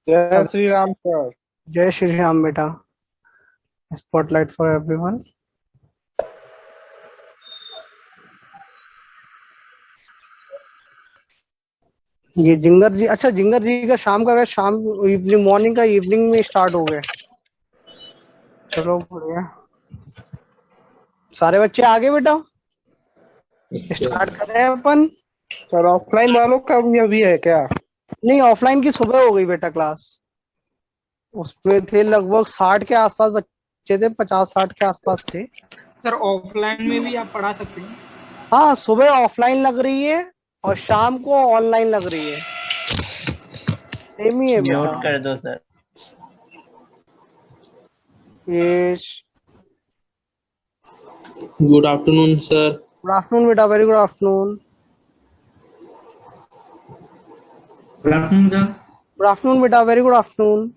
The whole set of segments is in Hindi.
जय श्री राम सर। जय श्री राम बेटा। Spotlight for everyone. ये जिंगर जी, अच्छा जिंगर जी का शाम का वैसे शाम इवनिंग मॉर्निंग का इवनिंग में स्टार्ट हो गया। चलो बढ़िया। सारे बच्चे आगे बेटा, स्टार्ट कर रहे हैं अपन। सर ऑफलाइन वालों का भी अभी है क्या? नहीं, ऑफलाइन की सुबह हो गई बेटा क्लास। उसमें थे लगभग 60 के आसपास बच्चे थे, 50-60 के आसपास थे। सर ऑफलाइन में भी आप पढ़ा सकते हैं? हाँ, सुबह ऑफलाइन लग रही है और शाम को ऑनलाइन लग रही है। सेम ही है बेटा। नोट कर दो सर। ये good afternoon sir. Good afternoon बेटा, very good afternoon. Good afternoon sir. Good afternoon बेटा, very good afternoon.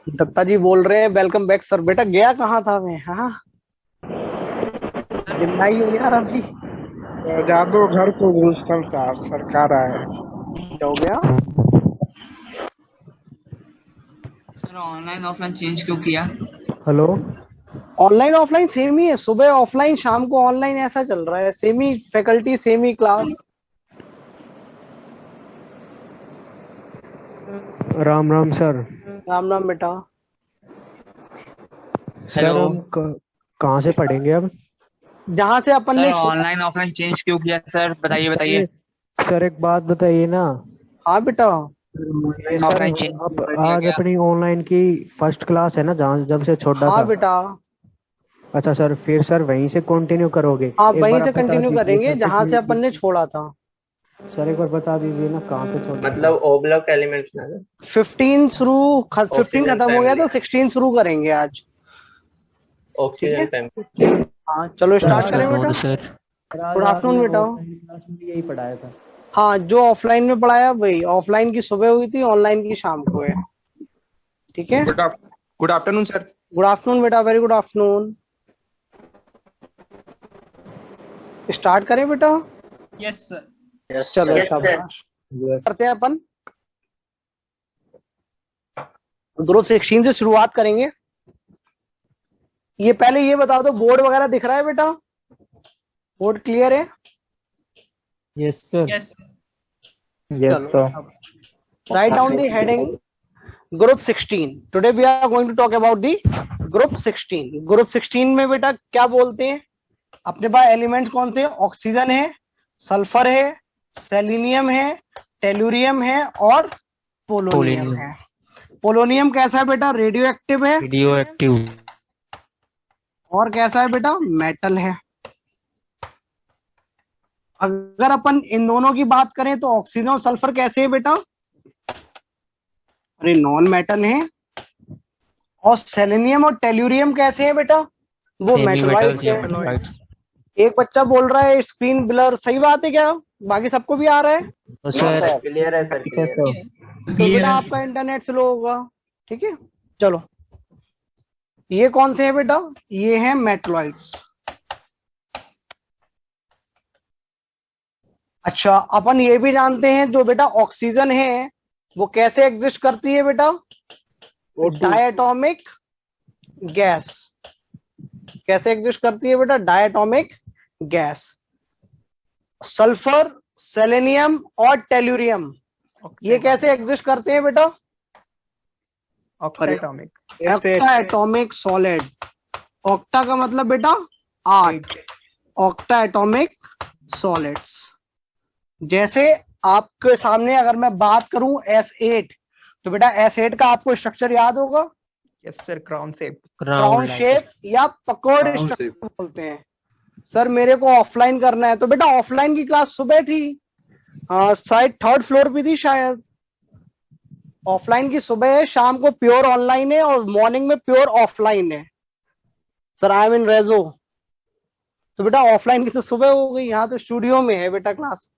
Datta ji बोल रहे हैं वेलकम बैक सर। बेटा गया कहाँ था मैं? हाँ, जिंदा ही हूँ यार अभी। जादो घर को घूसखंड साहब सरकार आए। क्या हो गया? सर ऑनलाइन ऑफलाइन चेंज क्यों किया? हेलो। ऑनलाइन ऑफलाइन सेम ही है, सुबह ऑफलाइन शाम को ऑनलाइन, ऐसा चल रहा है। सेम ही फैकल्टी, सेम ही क्लास। राम राम सर। राम राम बेटा। सर हम कहाँ से पढ़ेंगे अब? जहाँ से अपन ने सर ऑनलाइन ऑफलाइन चेंज क्यों किया सर? बताइए बताइए। सर एक बात बताइए ना। हाँ बेटा। सर ऑफलाइन चेंज अब कर दिया आज गया। अपनी ऑनलाइन की फर्स्ट क्लास है ना, जहाँ जब से छोड़ा हाँ था। बेटा। अच्छा सर, फिर सर वहीं से कंटिन्यू करोगे? हाँ, एक वहीं बार से आप बता कंटिन्यू दीजिए करेंगे सर। जहाँ से अपन ने छोड़ा था। सर एक बार बता दीजिए ना कहाँ पे छोड़ा मतलब ओब्लॉक एलिमेंट्स ना सर। 15 शुरू, 15 ऑक्सीजन खत्म हो गया तो फैमिली। 16 शुरू करेंगे आज। ठीक है। Oxygen family. हाँ चलो स्टार्ट करें बेटा। सर गुड आफ्टरनून बेटा। ऑफलाइन क्लास में यही पढ़ाया था। हाँ, जो ऑफलाइन में पढ़ाया वही। ऑफलाइन की सुबह हुई थी, ऑनलाइन की शाम को है। ठीक है। Good afternoon sir. Good afternoon बेटा, वेरी गुड आफ्टरनून। स्टार्ट करें बेटा। Yes sir. चलो शाबाश। करते हैं अपन। ग्रुप 16 से शुरुआत करेंगे। ये पहले ये बता दो, बोर्ड वगैरह दिख रहा है बेटा? बोर्ड क्लियर है? Yes sir. Yes yes sir. Write down the heading group 16. Today we are going to talk about the group 16. Group 16 में बेटा क्या बोलते हैं? अपने पास एलिमेंट्स कौन से? ऑक्सीजन है, सल्फर है, सेलिनियम है, टेलुरियम है और पोलोनियम है। पोलोनियम कैसा है बेटा? रेडियो एक्टिव है। Radio active. और कैसा है बेटा? मेटल है। अगर अपन इन दोनों की बात करें तो ऑक्सीजन और सल्फर कैसे है बेटा? अरे नॉन मेटल है। और सेलेनियम और टेल्यूरियम कैसे हैं बेटा? वो मेटलॉइड्स हैं। एक बच्चा बोल रहा है स्क्रीन ब्लर, सही बात है क्या? बाकी सबको भी आ रहा है? सर क्लियर है सर, क्लियर है। तो बेटा आपका इंटरनेट स्लो होगा। ठीक है, चलो। ये कौन से हैं बेटा? ये हैं मेटलॉइड्स। अच्छा, अपन ये भी जानते हैं जो बेटा ऑक्सीजन है वो कैसे एग्जिस्ट करती है बेटा? Diatomic gas. कैसे एग्जिस्ट करती है बेटा? Diatomic gas. सल्फर, सेलेनियम और टेल्यूरियम ये कैसे एग्जिस्ट करते हैं बेटा? Octa atomic solid. ऑक्टा का मतलब बेटा 8। Octa atomic solids. जैसे आपके सामने अगर मैं बात करूं S8, तो बेटा S8 का आपको स्ट्रक्चर याद होगा? Yes sir, crown shape. Crown shape या पकौड़ स्ट्रक्चर बोलते हैं। सर मेरे को ऑफलाइन करना है, तो बेटा ऑफलाइन की क्लास सुबह थी, शायद 3rd फ्लोर पे थी शायद। ऑफलाइन की सुबह है, शाम को प्योर ऑनलाइन है और मॉर्निंग में प्योर ऑफलाइन है। सर आई एम इन रेजो। तो बेटा ऑफलाइन की तो सुबह हो गई, यहाँ तो स्टूडियो में है बेटा क्लास।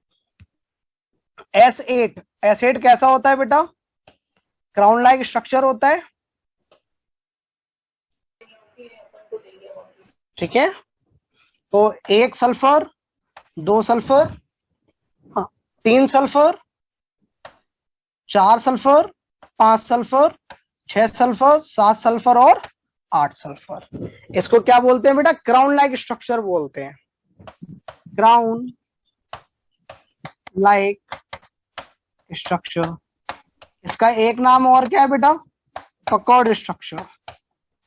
S8, S8 कैसा होता है बेटा? क्राउन लाइक स्ट्रक्चर होता है, ठीक है। तो 1 sulphur, 2 sulphur, 3 sulphur, 4 sulphur, 5 sulphur, 6 sulphur, 7 sulphur और 8 सल्फर। इसको क्या बोलते हैं बेटा? क्राउन लाइक स्ट्रक्चर बोलते हैं। Crown like structure. इसका एक नाम और क्या है बेटा? पकौड़ स्ट्रक्चर,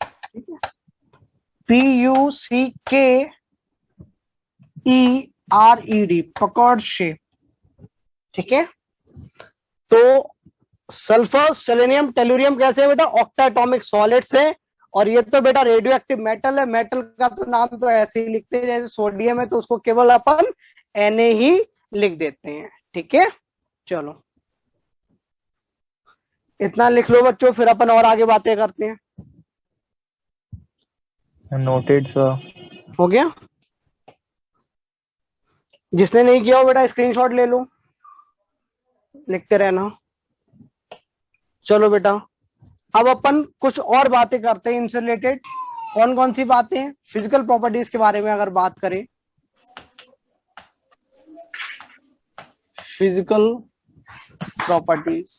ठीक है। PUCKERED, पकौड़ शेप, ठीक है। तो सल्फर, सेलेनियम, टेलुरियम कैसे है बेटा? ऑक्टा एटॉमिक सॉलिड्स है। और ये तो बेटा रेडियो एक्टिव मेटल है। मेटल का तो नाम तो ऐसे ही लिखते हैं, जैसे सोडियम है तो उसको केवल अपन Na ही लिख देते हैं, ठीक है। चलो इतना लिख लो बच्चों, फिर अपन और आगे बातें करते हैं। Noted sir. हो गया? जिसने नहीं किया हो बेटा स्क्रीनशॉट ले लो, लिखते रहना। चलो बेटा अब अपन कुछ और बातें करते हैं इनसे रिलेटेड। कौन कौन सी बातें? फिजिकल प्रॉपर्टीज के बारे में अगर बात करें, फिजिकल प्रॉपर्टीज।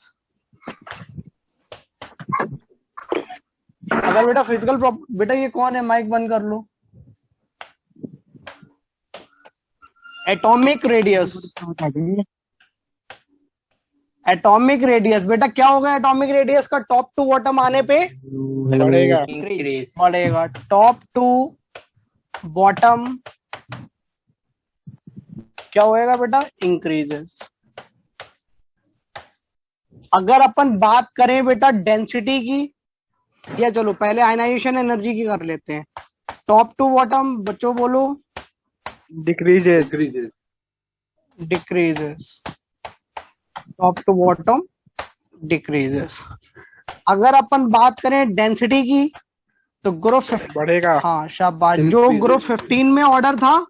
अगर बेटा बेटा ये कौन है? माइक बंद कर लो। एटॉमिक रेडियस, एटॉमिक रेडियस बेटा क्या होगा? एटॉमिक रेडियस का टॉप टू बॉटम आने पे बढ़ेगा। बढ़ेगा। टॉप टू बॉटम क्या होएगा बेटा? इंक्रीजेस। अगर अपन बात करें बेटा डेंसिटी की, या चलो पहले आयनाइजेशन एनर्जी की कर लेते हैं। टॉप टू बॉटम बच्चों बोलो। Decreases. Decreases. Top to bottom decreases. अगर अपन बात करें डेंसिटी की तो ग्रुप बढ़ेगा। हाँ शाबाश, जो ग्रुप 15 में ऑर्डर था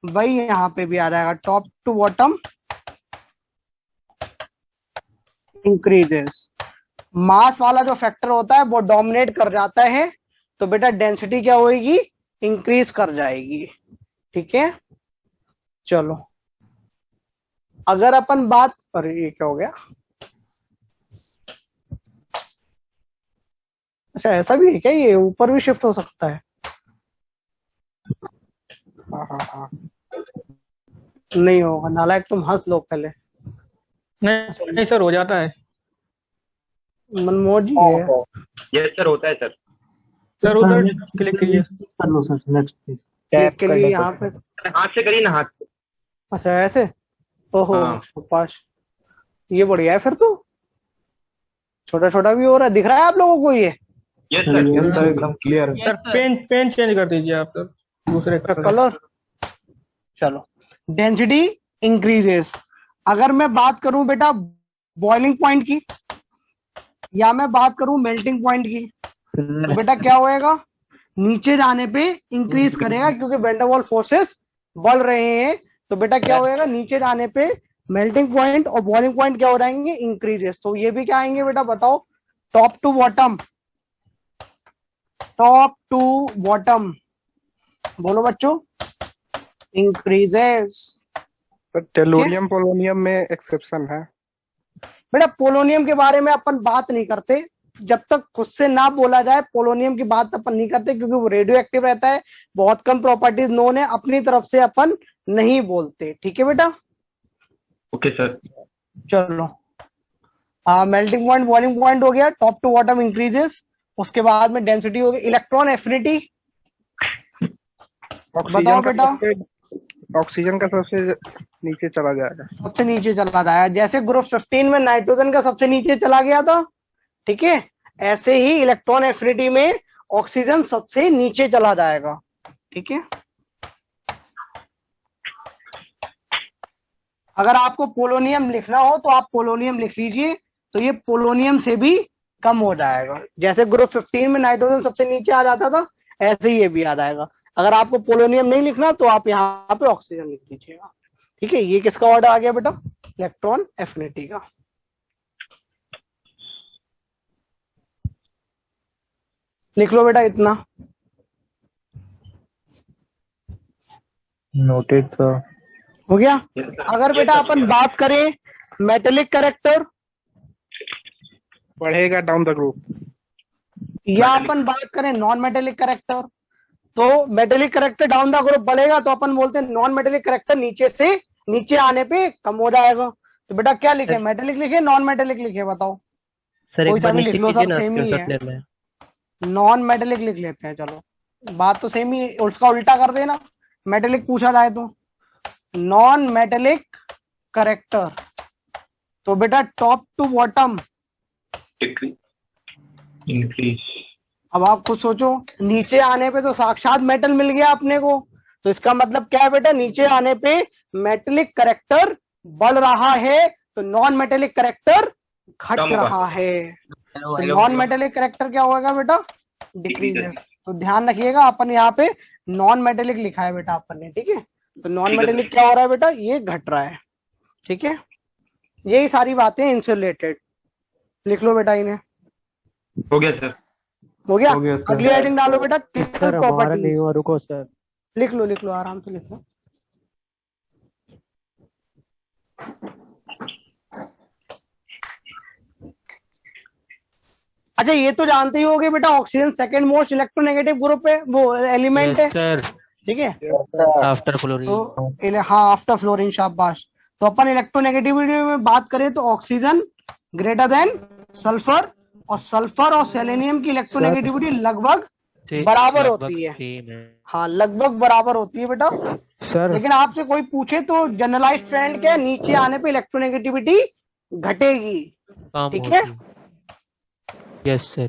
वही यहाँ पे भी आ जाएगा। Top to bottom increases. Mass वाला जो फैक्टर होता है वो डोमिनेट कर जाता है, तो बेटा डेंसिटी क्या होगी? इंक्रीज कर जाएगी, ठीक है। चलो अगर अपन बात, अरे ये क्या हो गया? अच्छा ऐसा भी है क्या? ये ऊपर भी शिफ्ट हो सकता है? हाँ। नहीं होगा नालायक, तुम हंस लो पहले। नहीं सर, हो जाता है मनमोहन जी है। यस सर, होता है सर। सर। उधर क्लिक कीजिए। कर लो सर, नेक्स्ट प्लीज। टैप के लिए यहाँ पे, हाथ से करिए ना, हाथ से। अच्छा ऐसे। ओहो हाँ। पास, ये बढ़िया है फिर तो। छोटा छोटा भी हो रहा है, दिख रहा है आप लोगों को ये? Yes sir. एकदम clear. Yes sir pen change कर दीजिए आप सर, दूसरे कलर। चलो डेंसिटी इंक्रीजेस। अगर मैं बात करूं बेटा बॉइलिंग पॉइंट की, या मैं बात करूं मेल्टिंग पॉइंट की, तो बेटा क्या होएगा? नीचे जाने पे इंक्रीज करेगा, क्योंकि वैन डर वाल्स फोर्सेस बढ़ रहे हैं। तो बेटा क्या होएगा? नीचे जाने पे मेल्टिंग पॉइंट और बॉइलिंग पॉइंट क्या हो जाएंगे? इंक्रीजेस। तो ये भी क्या आएंगे बेटा बताओ? Top to bottom, top to bottom बोलो बच्चों, इंक्रीजेस। तो टेलुरियम पोलोनियम में एक्सेप्शन है। बेटा पोलोनियम के बारे में अपन बात नहीं करते, जब तक खुद से ना बोला जाए पोलोनियम की बात अपन नहीं करते, क्योंकि वो रेडियो एक्टिव रहता है। बहुत कम प्रॉपर्टीज नोन है, अपनी तरफ से अपन नहीं बोलते, ठीक है बेटा। Okay sir. चलो मेल्टिंग पॉइंट, बॉइलिंग पॉइंट हो गया, टॉप टू बॉटम इंक्रीजेस। उसके बाद में डेंसिटी हो गई। इलेक्ट्रॉन एफिनिटी बताओ बेटा। ऑक्सीजन का सबसे नीचे चला जाएगा। सबसे नीचे चला जाएगा, जैसे ग्रुप 15 में नाइट्रोजन का सबसे नीचे चला गया था, ठीक है, ऐसे ही इलेक्ट्रॉन एफिनिटी में ऑक्सीजन सबसे नीचे चला जाएगा, ठीक है। अगर आपको पोलोनियम लिखना हो तो आप पोलोनियम लिख लीजिए, तो ये पोलोनियम से भी कम हो जाएगा। जैसे ग्रुप 15 में नाइट्रोजन सबसे नीचे आ जाता था, ऐसे ही ये भी आ जाएगा। अगर आपको पोलोनियम नहीं लिखना तो आप यहाँ पे ऑक्सीजन लिख दीजिएगा। ठीक है, ये किसका ऑर्डर आ गया बेटा? इलेक्ट्रॉन एफिनिटी का। लिख लो बेटा इतना। Noted sir. हो गया। Yes, sir. अगर Yes, बेटा sir. अपन बात करें मेटेलिक कैरेक्टर, बढ़ेगा डाउन द ग्रुप। या अपन बात करें नॉन मेटेलिक कैरेक्टर, तो metallic character down the group बढ़ेगा तो अपन बोलते हैं नॉन मेटेलिक कैरेक्टर नीचे से नीचे आने पे कम हो जाएगा। तो बेटा क्या लिखे, मेटेलिक लिखे नॉन मेटेलिक लिखे, बताओ? सर कोई एक सा बार भी नीचे लिख लो, कीजिए सब ना, सेम ही स्क्रीनशॉट है। ले लें। नॉन मेटेलिक लिख लेते हैं, चलो बात तो सेम ही, उसका उल्टा कर देना, मेटेलिक पूछा जाए तो। नॉन मेटेलिक करेक्टर, तो बेटा टॉप टू बॉटम। इंक्रीज। अब आप खुद सोचो, नीचे आने पे तो साक्षात मेटल मिल गया अपने को, तो इसका मतलब क्या है बेटा? नीचे आने पे मेटेलिक करेक्टर बढ़ रहा है, तो नॉन मेटेलिक करेक्टर घट कम होगा। रहा है। हेलो तो हेलो नॉन मेटेलिक करेक्टर क्या होगा बेटा? डिक्रीजेस। तो ध्यान रखिएगा, अपन यहाँ पे नॉन मेटेलिक लिखा है बेटा अपन ने। ठीक है, तो नॉन ठीक है मेटेलिक क्या हो रहा है बेटा? ये घट रहा है। ठीक है, यही सारी बातें इनसे रिलेटेड। लिख लो बेटा इन्हें। हो गया सर। हो गया? हो गया सर। अगली हेडिंग डालो बेटा, सर क्रिटिकल हमारा नहीं प्रॉपर्टीज। हुआ, रुको सर। लिख लो आराम से लिख लो। अच्छा, ये तो जानते ही होगे बेटा, oxygen second most electronegative group है, वो एलिमेंट है। सर ठीक है, आफ्टर फ्लोरीन। तो हाँ आफ्टर फ्लोरीन, शाबाश। तो अपन इलेक्ट्रोनेगेटिविटी में बात करें तो ऑक्सीजन ग्रेटर देन सल्फर, और सल्फर और सेलेनियम की इलेक्ट्रोनेगेटिविटी लगभग बराबर होती है। सेम है। हाँ, लगभग बराबर होती है बेटा। सर लेकिन आपसे कोई पूछे तो जनरलाइज ट्रेंड क्या है? नीचे आने पे इलेक्ट्रोनेगेटिविटी घटेगी। कम ठीक है? होती। Yes sir.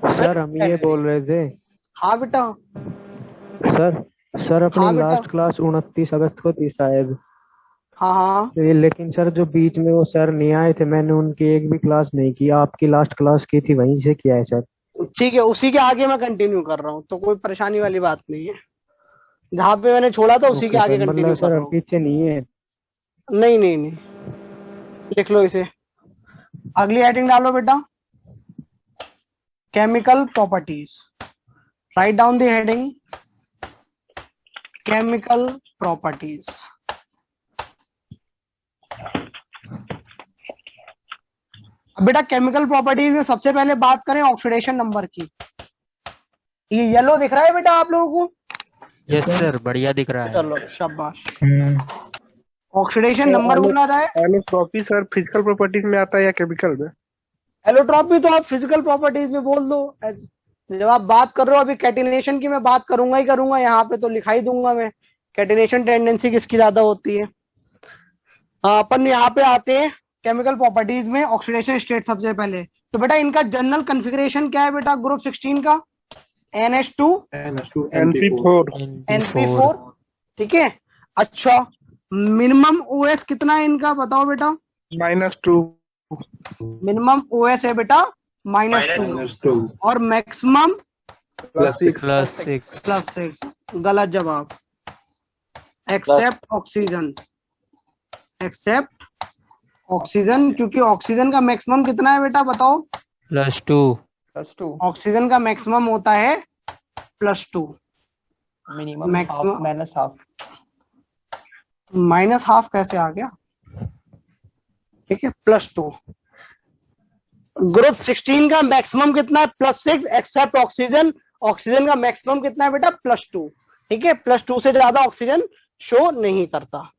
सर हम ये बोल रहे थे हाँ बेटा। सर, सर अपनी हाँ बेटा। लास्ट क्लास 29 अगस्त को थी शायद। हाँ हाँ, तो ये लेकिन सर जो बीच में वो सर नहीं आए थे, मैंने उनकी एक भी क्लास नहीं की। आपकी लास्ट क्लास की थी, वहीं से किया है सर। ठीक है, उसी के आगे मैं कंटिन्यू कर रहा हूँ, तो कोई परेशानी वाली बात नहीं है। जहाँ पे मैंने छोड़ा था उसी के ओके आगे सर, कंटिन्यू मतलब कर सर रहा अब हूँ। पीछे नहीं है। नहीं नहीं नहीं, लिख लो इसे। अगली हेडिंग डालो बेटा, chemical properties. Right down the heading chemical properties. बेटा केमिकल प्रॉपर्टीज में सबसे पहले बात करें ऑक्सीडेशन नंबर की। ये येलो दिख रहा है बेटा आप लोगों को? यस सर, बढ़िया दिख रहा है। चलो शाबाश। ऑक्सीडेशन नंबर बोला जाए। एलोट्रॉपी सर फिजिकल प्रॉपर्टीज में आता है या केमिकल में? एलोट्रॉपी तो आप फिजिकल प्रॉपर्टीज में बोल दो। जब आप बात कर रहे हो, अभी कैटिनेशन की मैं बात करूंगा ही करूंगा, यहाँ पे तो लिखाई दूंगा मैं कैटिनेशन टेंडेंसी किसकी ज्यादा होती है। अपन यहाँ पे आते हैं केमिकल प्रॉपर्टीज में ऑक्सीडेशन स्टेट। सबसे पहले तो बेटा इनका जनरल कॉन्फ़िगरेशन क्या है बेटा? ग्रुप 16 का NH2 NP4 NP4। ठीक है, अच्छा मिनिमम OS कितना है इनका बताओ बेटा? -2 मिनिमम OS है बेटा -2, और मैक्सिमम +6 +6। गलत जवाब। एक्सेप्ट ऑक्सीजन, एक्सेप्ट ऑक्सीजन, क्योंकि ऑक्सीजन का मैक्सिमम कितना है बेटा बताओ? +2 ऑक्सीजन का मैक्सिमम होता है +2। मिनिमम Maximum- -1/2 -1/2 कैसे आ गया? ठीक है, +2। ग्रुप 16 का मैक्सिमम कितना है? +6 एक्सेप्ट ऑक्सीजन। ऑक्सीजन का मैक्सिमम कितना है बेटा? +2। ठीक है, +2 से ज्यादा ऑक्सीजन शो नहीं करता।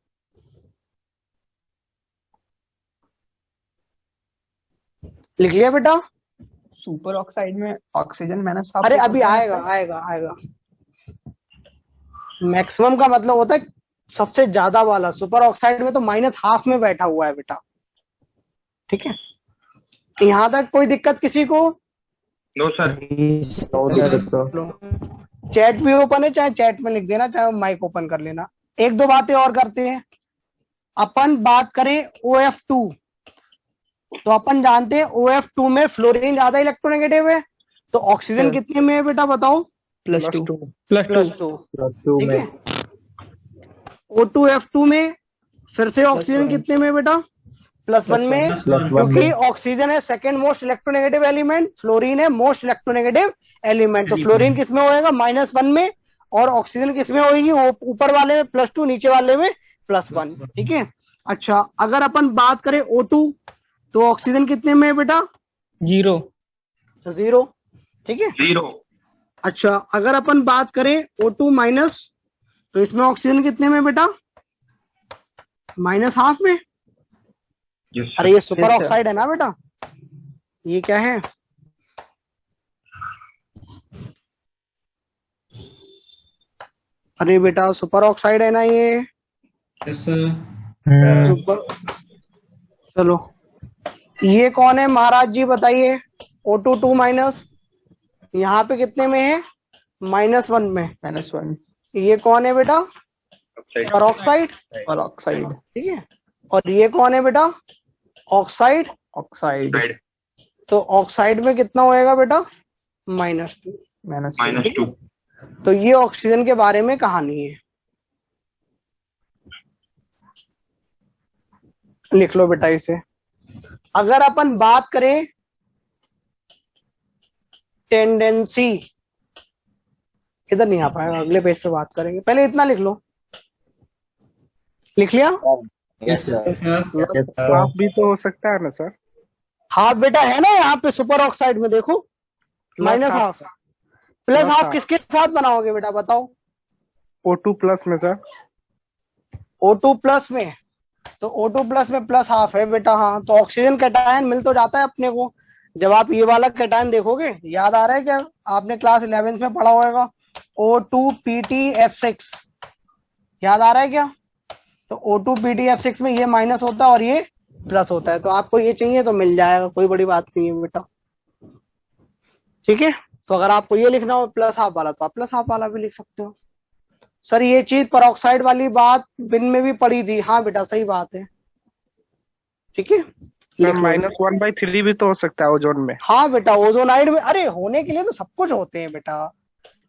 लिख लिया बेटा? सुपर ऑक्साइड में ऑक्सीजन -1/2। अरे अभी आएगा आएगा आएगा। मैक्सिमम का मतलब होता है सबसे ज्यादा वाला। सुपर ऑक्साइड में तो -1/2 में बैठा हुआ है बेटा। ठीक है, यहां तक कोई दिक्कत किसी को? No sir. चैट भी ओपन है, चाहे चैट में लिख देना, चाहे माइक ओपन कर लेना। एक दो बातें और करते हैं। अपन बात करें OF2, तो अपन जानते हैं OF2 में फ्लोरीन ज्यादा इलेक्ट्रोनेगेटिव है, तो ऑक्सीजन कितने में है बेटा बताओ? Plus plus two two plus two ठीक है। O2F2 में फिर से ऑक्सीजन कितने में बेटा? +1 में, क्योंकि ऑक्सीजन है second most electronegative element, fluorine है मोस्ट इलेक्ट्रोनेगेटिव एलिमेंट। तो फ्लोरीन किस में होएगा? -1 में, और ऑक्सीजन किस में होगी? ऊपर वाले में +2, नीचे वाले में +1। ठीक है। अच्छा, अगर अपन बात करें O2, तो ऑक्सीजन कितने में है बेटा? 0 0। ठीक है। 0 अच्छा, अगर अपन बात करें O2-, तो इसमें ऑक्सीजन कितने में बेटा? -½ में। यस अरे ये सुपर Yes, sir. ऑक्साइड है ना बेटा? ये क्या है? अरे बेटा सुपर ऑक्साइड है ना ये? सुपर। चलो, ये कौन है महाराज जी बताइए? O2 यहाँ पे कितने में है? -1 में। -1 ये कौन है बेटा? Super oxide. और ऑक्साइड ठीक है। और ये कौन है बेटा? ऑक्साइड। ऑक्साइड तो ऑक्साइड में कितना होएगा बेटा? -2। -2 तो ये ऑक्सीजन के बारे में कहानी है। लिख लो बेटा इसे। अगर अपन बात करें टेंडेंसी, इधर नहीं आ पाएगा, अगले पेज पे बात करेंगे, पहले इतना लिख लो। लिख लिया? हाफ भी तो हो सकता है ना सर? हाफ बेटा है ना यहाँ पे सुपर ऑक्साइड में, देखो -½ प्लस हाफ किसके साथ बनाओगे बेटा बताओ? O2+ में सर। O2+ में, तो O2+ में +½ है बेटा। हाँ, तो ऑक्सीजन कैटायन मिल तो जाता है अपने को। जब आप ये वाला कैटायन देखोगे, याद आ रहा है क्या? आपने क्लास 11th में पढ़ा होगा O2PtF6, याद आ रहा है क्या? तो O2PtF6 में ये माइनस होता है और ये प्लस होता है। तो आपको ये चाहिए तो मिल जाएगा, कोई बड़ी बात नहीं है बेटा। ठीक है। तो अगर आपको ये लिखना हो +½ वाला, तो आप +½ वाला भी लिख सकते हो। सर ये चीज परऑक्साइड वाली बात बिन में भी पड़ी थी। हाँ बेटा सही बात है। ठीक है। -1/3 भी तो हो सकता है ओजोन में। हाँ बेटा, ओजोनाइड में, अरे होने के लिए तो सब कुछ होते हैं बेटा।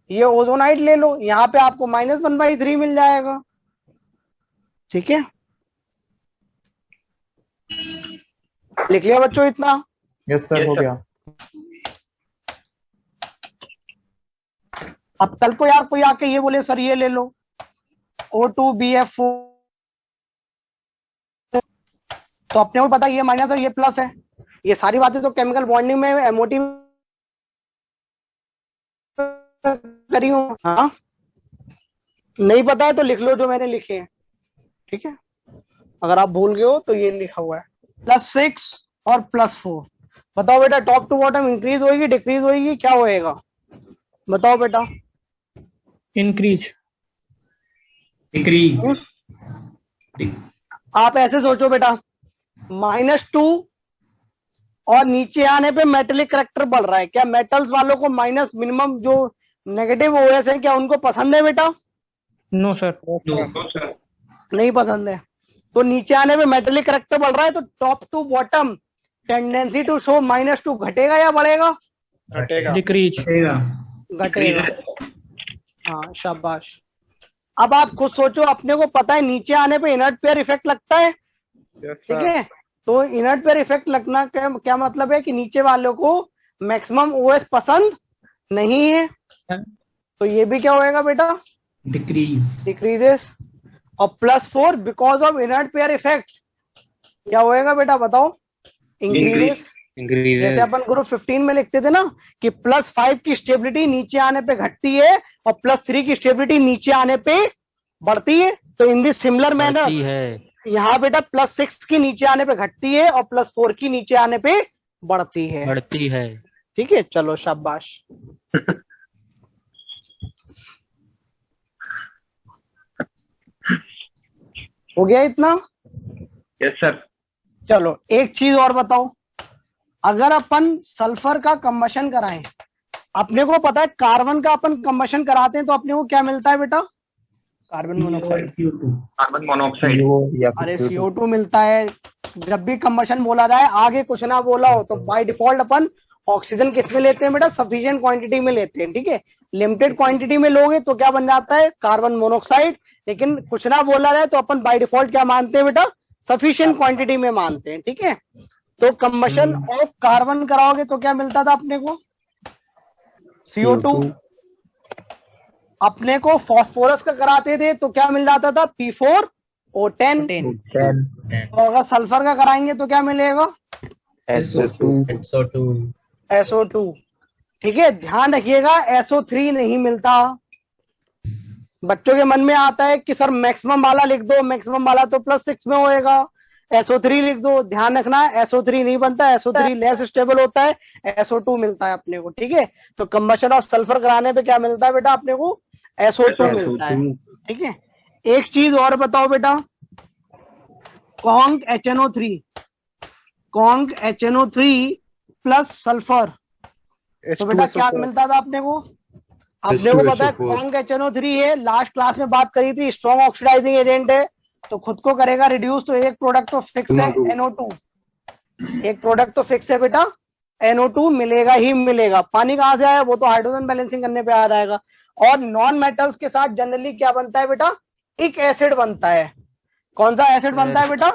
ये ओजोनाइड ले लो, यहाँ पे आपको -1/3 मिल जाएगा। ठीक है। लिख लिया बच्चों इतना? यस सर हो गया। अब कल को यार कोई आके ये बोले सर ये ले लो O2BF4, तो अपने को पता ये माइनस है ये प्लस है। ये सारी बातें तो केमिकल बॉन्डिंग में एमओटी करी हूँ। हाँ, नहीं पता है तो लिख लो जो मैंने लिखे हैं। ठीक है। अगर आप भूल गए हो तो ये लिखा हुआ है +6 और +4। बताओ बेटा, टॉप टू बॉटम इंक्रीज होगी डिक्रीज होगी, क्या होएगा बताओ बेटा? Increase decrease. आप ऐसे सोचो बेटा, -2 और नीचे आने पे मेटेलिक करेक्टर बढ़ रहा है। क्या मेटल्स वालों को माइनस मिनिमम जो नेगेटिव ओएस है क्या उनको पसंद है बेटा? नो सर नहीं पसंद है। तो नीचे आने पे मेटेलिक करेक्टर बढ़ रहा है, तो top to bottom tendency to show -2 घटेगा या बढ़ेगा? घटेगा। डिक्रीज घटेगा। हाँ शाबाश। अब आप खुद सोचो, अपने को पता है नीचे आने पे इनर्ट पेयर इफेक्ट लगता है। यस ठीक सर। है। तो इनर्ट पेयर इफेक्ट लगना क्या मतलब है कि नीचे वालों को मैक्सिमम ओएस पसंद नहीं है। तो ये भी क्या होएगा बेटा? डिक्रीजेस। और +4 because of inert pair effect क्या होएगा बेटा बताओ? इंक्रीजेस। जैसे अपन ग्रुप 15 में लिखते थे ना कि +5 की स्टेबिलिटी नीचे आने पे घटती है और +3 की स्टेबिलिटी नीचे आने पे बढ़ती है। तो इन दिस सिमिलर मैनर यहाँ बेटा +6 की नीचे आने पे घटती है और +4 की नीचे आने पे बढ़ती है। ठीक है। चलो शाबाश। हो गया इतना? Yes sir. चलो एक चीज और बताओ, अगर अपन सल्फर का कंबशन कराएं, अपने को पता है कार्बन का अपन कंबशन कराते हैं तो अपने को क्या मिलता है बेटा? Carbon monoxide. Carbon monoxide. अरे CO2 मिलता है। जब भी कंबशन बोला जाए, आगे कुछ ना बोला हो तो बाय डिफॉल्ट अपन ऑक्सीजन किस में लेते हैं बेटा? सफिशिएंट क्वांटिटी में लेते हैं, ठीक है। लिमिटेड क्वांटिटी में लोगे तो क्या बन जाता है? Carbon monoxide. लेकिन कुछ ना बोला जाए तो अपन बाय डिफॉल्ट क्या मानते हैं बेटा? सफिशिएंट क्वांटिटी में मानते हैं, ठीक है। तो कंबशन ऑफ कार्बन कराओगे तो क्या मिलता था अपने को? CO2। अपने को फास्फोरस का कराते थे तो क्या मिल जाता था? P4O10। तो अगर सल्फर का कराएंगे तो क्या मिलेगा? SO2। ठीक है, ध्यान रखिएगा SO3 नहीं मिलता। बच्चों के मन में आता है कि सर मैक्सिमम वाला लिख दो, मैक्सिमम वाला तो +6 में होएगा, SO3 लिख दो। ध्यान रखना SO3 नहीं बनता, SO3 लेस स्टेबल होता है, SO2 मिलता है अपने को, ठीक है। तो कंबशन ऑफ सल्फर कराने पे क्या मिलता है बेटा अपने को? SO2 मिलता है, ठीक है। एक चीज और बताओ बेटा, कॉन्क HNO3 प्लस सल्फर, तो बेटा क्या मिलता था अपने को? अपने को पता है कॉन्क HNO3 है, लास्ट क्लास में बात करी थी, स्ट्रॉन्ग ऑक्सीडाइजिंग एजेंट है, तो खुद को करेगा रिड्यूस। तो एक प्रोडक्ट तो फिक्स है NO2, एक प्रोडक्ट तो फिक्स है बेटा NO2 मिलेगा ही मिलेगा। पानी कहां से आया? वो तो हाइड्रोजन बैलेंसिंग करने पे आ जाएगा। और नॉन मेटल्स के साथ जनरली क्या बनता है बेटा? इक एसिड बनता है। कौन सा एसिड बनता है बेटा?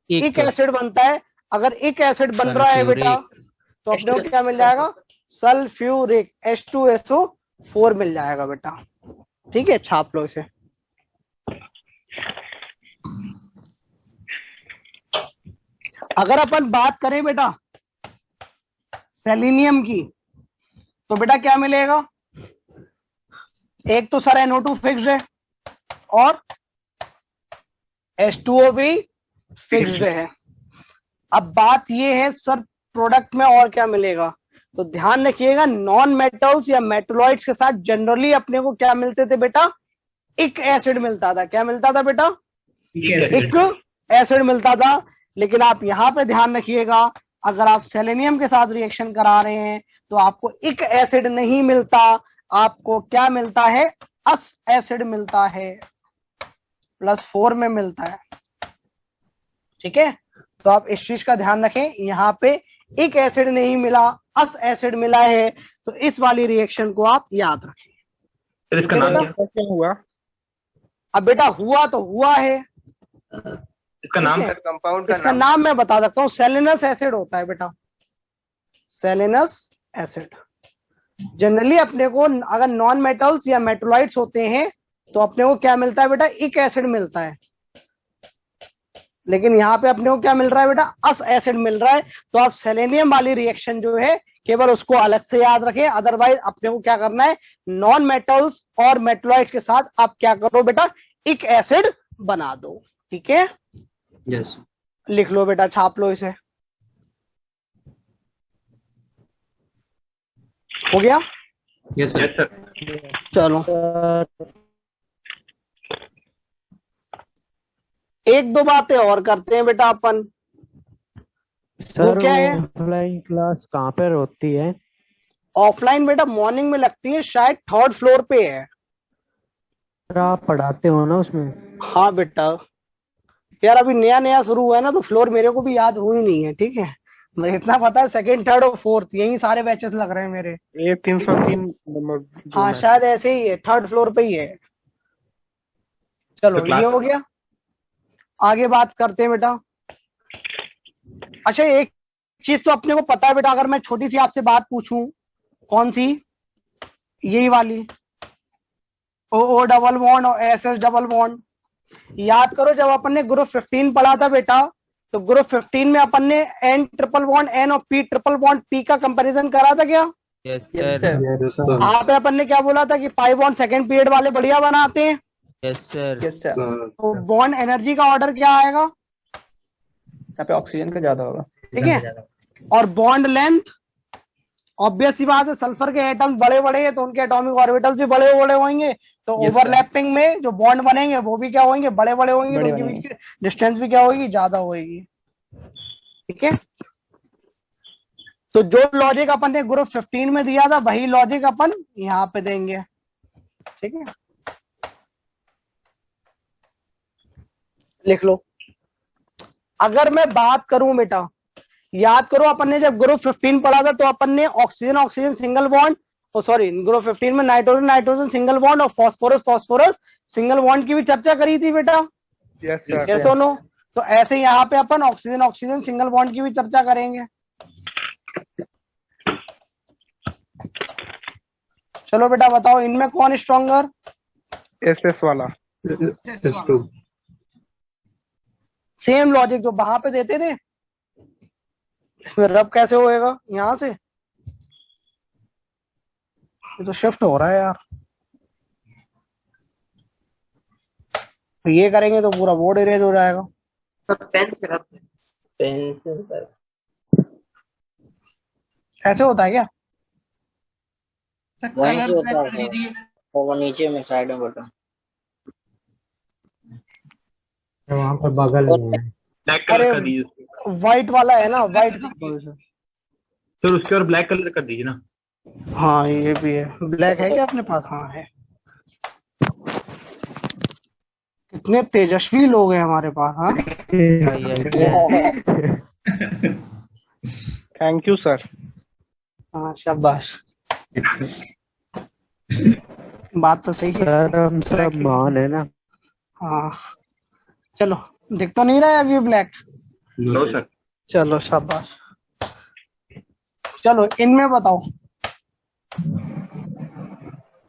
इक एसिड बनता है। अगर इक एसिड बन रहा है बेटा तो अपने को क्या मिल जाएगा? सल्फ्यूरिक H2SO4 मिल जाएगा बेटा, ठीक है। छाप लो इसे। अगर अपन बात करें बेटा सेलेनियम की तो बेटा क्या मिलेगा? एक तो सर NO2 फिक्स्ड है और H2O भी फिक्स्ड है। अब बात ये है सर प्रोडक्ट में और क्या मिलेगा? तो ध्यान रखिएगा, नॉन मेटल्स या मेटलॉइड्स के साथ जनरली अपने को क्या मिलते थे बेटा? इक एसिड मिलता था। क्या मिलता था बेटा? इक एसिड मिलता था। लेकिन आप यहां पे ध्यान रखिएगा, अगर आप सेलेनियम के साथ रिएक्शन करा रहे हैं तो आपको इक एसिड नहीं मिलता, आपको क्या मिलता है? अस एसिड मिलता है, +4 में मिलता है, ठीक है। तो आप इस चीज का ध्यान रखें, यहाँ पे एक एसिड नहीं मिला, अस एसिड मिला है, तो इस वाली रिएक्शन को आप याद रखें। सर इसका नाम क्या हुआ? अब बेटा हुआ तो हुआ है, इसका नाम? सर कंपाउंड का इसका नाम मैं बता सकता हूँ, सेलेनस एसिड होता है बेटा, सेलेनस एसिड। जनरली अपने को अगर नॉन मेटल्स या मेटोलाइट्स होते हैं तो अपने को क्या मिलता है बेटा? इक एसिड मिलता है। लेकिन यहाँ पे अपने को क्या मिल रहा है बेटा? अस एसिड मिल रहा है। तो आप सेलेनियम वाली रिएक्शन जो है केवल उसको अलग से याद रखें, अदरवाइज अपने को क्या करना है? नॉन मेटल्स और मेटोलाइट्स के साथ आप क्या करो बेटा? इक एसिड बना दो, ठीक है। यस लिख लो बेटा, छाप लो इसे। हो गया? Yes yes sir. सर। चलो एक दो बातें और करते हैं बेटा अपन। सर क्या है? ऑफलाइन क्लास कहाँ पर होती है? ऑफलाइन बेटा मॉर्निंग में लगती है, शायद 3rd फ्लोर पे है। सर आप पढ़ाते हो ना उसमें? हाँ बेटा, यार अभी नया नया शुरू हुआ है ना, तो फ्लोर मेरे को भी याद हुई नहीं है, ठीक है। मुझे इतना पता है 2nd 3rd और 4th यही सारे बैचेस लग रहे हैं मेरे। ये 303 नंबर। हाँ शायद ऐसे ही है, 3rd फ्लोर पे ही है। चलो तो क्लास- ये हो गया, आगे बात करते हैं बेटा। अच्छा एक चीज तो अपने को पता है बेटा, अगर मैं छोटी सी आपसे बात पूछूं, कौन सी? यही वाली OO डबल बॉन्ड और SS डबल बॉन्ड। याद करो जब अपन ने ग्रुप 15 पढ़ा था बेटा, तो ग्रुप 15 में अपन ने N ट्रिपल बॉन्ड N और P ट्रिपल बॉन्ड P का कंपैरिजन करा था क्या? Yes sir. वहां पे अपन ने क्या बोला था कि पाई बॉन्ड सेकंड पीरियड वाले बढ़िया बनाते हैं। Yes sir. तो बॉन्ड एनर्जी का ऑर्डर क्या आएगा? यहाँ पे ऑक्सीजन का ज्यादा होगा। ठीक है। और बॉन्ड लेंथ, ऑब्वियस सी बात है, सल्फर के एटम बड़े बड़े हैं तो उनके एटॉमिक ऑर्बिटल्स भी बड़े बड़े होंगे, तो ओवरलैपिंग में जो बॉन्ड बनेंगे वो भी क्या होंगे? बड़े बड़े होंगे, तो उनकी बीच की डिस्टेंस भी क्या होगी? ज्यादा होगी, ठीक है। तो जो लॉजिक अपन ने ग्रुप 15 में दिया था वही लॉजिक अपन यहाँ पे देंगे, ठीक है। लिख लो। अगर मैं बात करूं बेटा याद करो अपन ने जब ग्रुप 15 पढ़ा था तो अपन ने ऑक्सीजन ऑक्सीजन सिंगल बॉन्ड, ओ सॉरी ग्रुप 15 में नाइट्रोजन नाइट्रोजन सिंगल बॉन्ड और फास्फोरस फास्फोरस सिंगल बॉन्ड की भी चर्चा करी थी बेटा। Yes sir. यस और नो? तो ऐसे यहाँ पे अपन ऑक्सीजन ऑक्सीजन सिंगल बॉन्ड की भी चर्चा करेंगे। चलो बेटा बताओ इनमें कौन स्ट्रॉन्गर? एसएस वाला। सेम लॉजिक जो वहां पे देते थे, इसमें रब कैसे होएगा यहां से? ये तो शिफ्ट हो रहा है यार। तो ये करेंगे तो पूरा बोर्ड इरेज हो जाएगा। ऐसे होता है क्या? सर कलर ब्लैक कर लीजिए। वो नीचे में साइड में बटन वहाँ पर बगल में है। ब्लैक कलर कर दीजिए व्हाइट वाला है ना, व्हाइट का। सर, उसके और ब्लैक कलर कर दीजिए ना। हाँ ये भी है। ब्लैक है क्या अपने पास? हाँ है। कितने तेजस्वी लोग हैं हमारे पास। हाँ थैंक यू सर। हाँ शाबाश। बात तो सही है। सर हम सब महान है ना। हाँ चलो, दिख तो नहीं रहा है अभी ब्लैक? No sir. चलो शाबाश। चलो इनमें बताओ,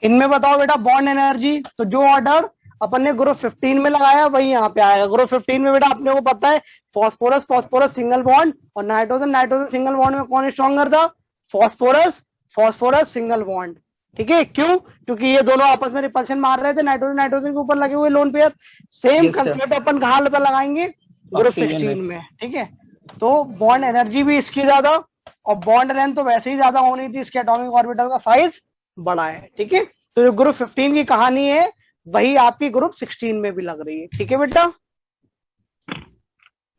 इनमें बताओ बेटा बॉन्ड एनर्जी। तो जो ऑर्डर अपन ने ग्रुप 15 में लगाया वही यहाँ पे आएगा। ग्रुप 15 में बेटा अपने को पता है फॉस्फोरस फॉस्फोरस सिंगल बॉन्ड और नाइट्रोजन नाइट्रोजन सिंगल बॉन्ड में कौन स्ट्रॉन्गर था? Phosphorus phosphorus single bond. ठीक है, क्यों? क्योंकि ये दोनों आपस में रिपल्शन मार रहे थे नाइट्रोजन नाइट्रोजन के ऊपर लगे हुए लोन पेयर। सेम कंसेप्ट अपन कहाँ पे लगाएंगे? ग्रुप 16 में। ठीक है, तो बॉन्ड एनर्जी भी इसकी ज्यादा और बॉन्ड लेंथ तो वैसे ही ज्यादा होनी थी, इसके एटॉमिक ऑर्बिटल का साइज बड़ा है। ठीक है, तो जो ग्रुप 15 की कहानी है वही आपकी ग्रुप 16 में भी लग रही है। ठीक है बेटा,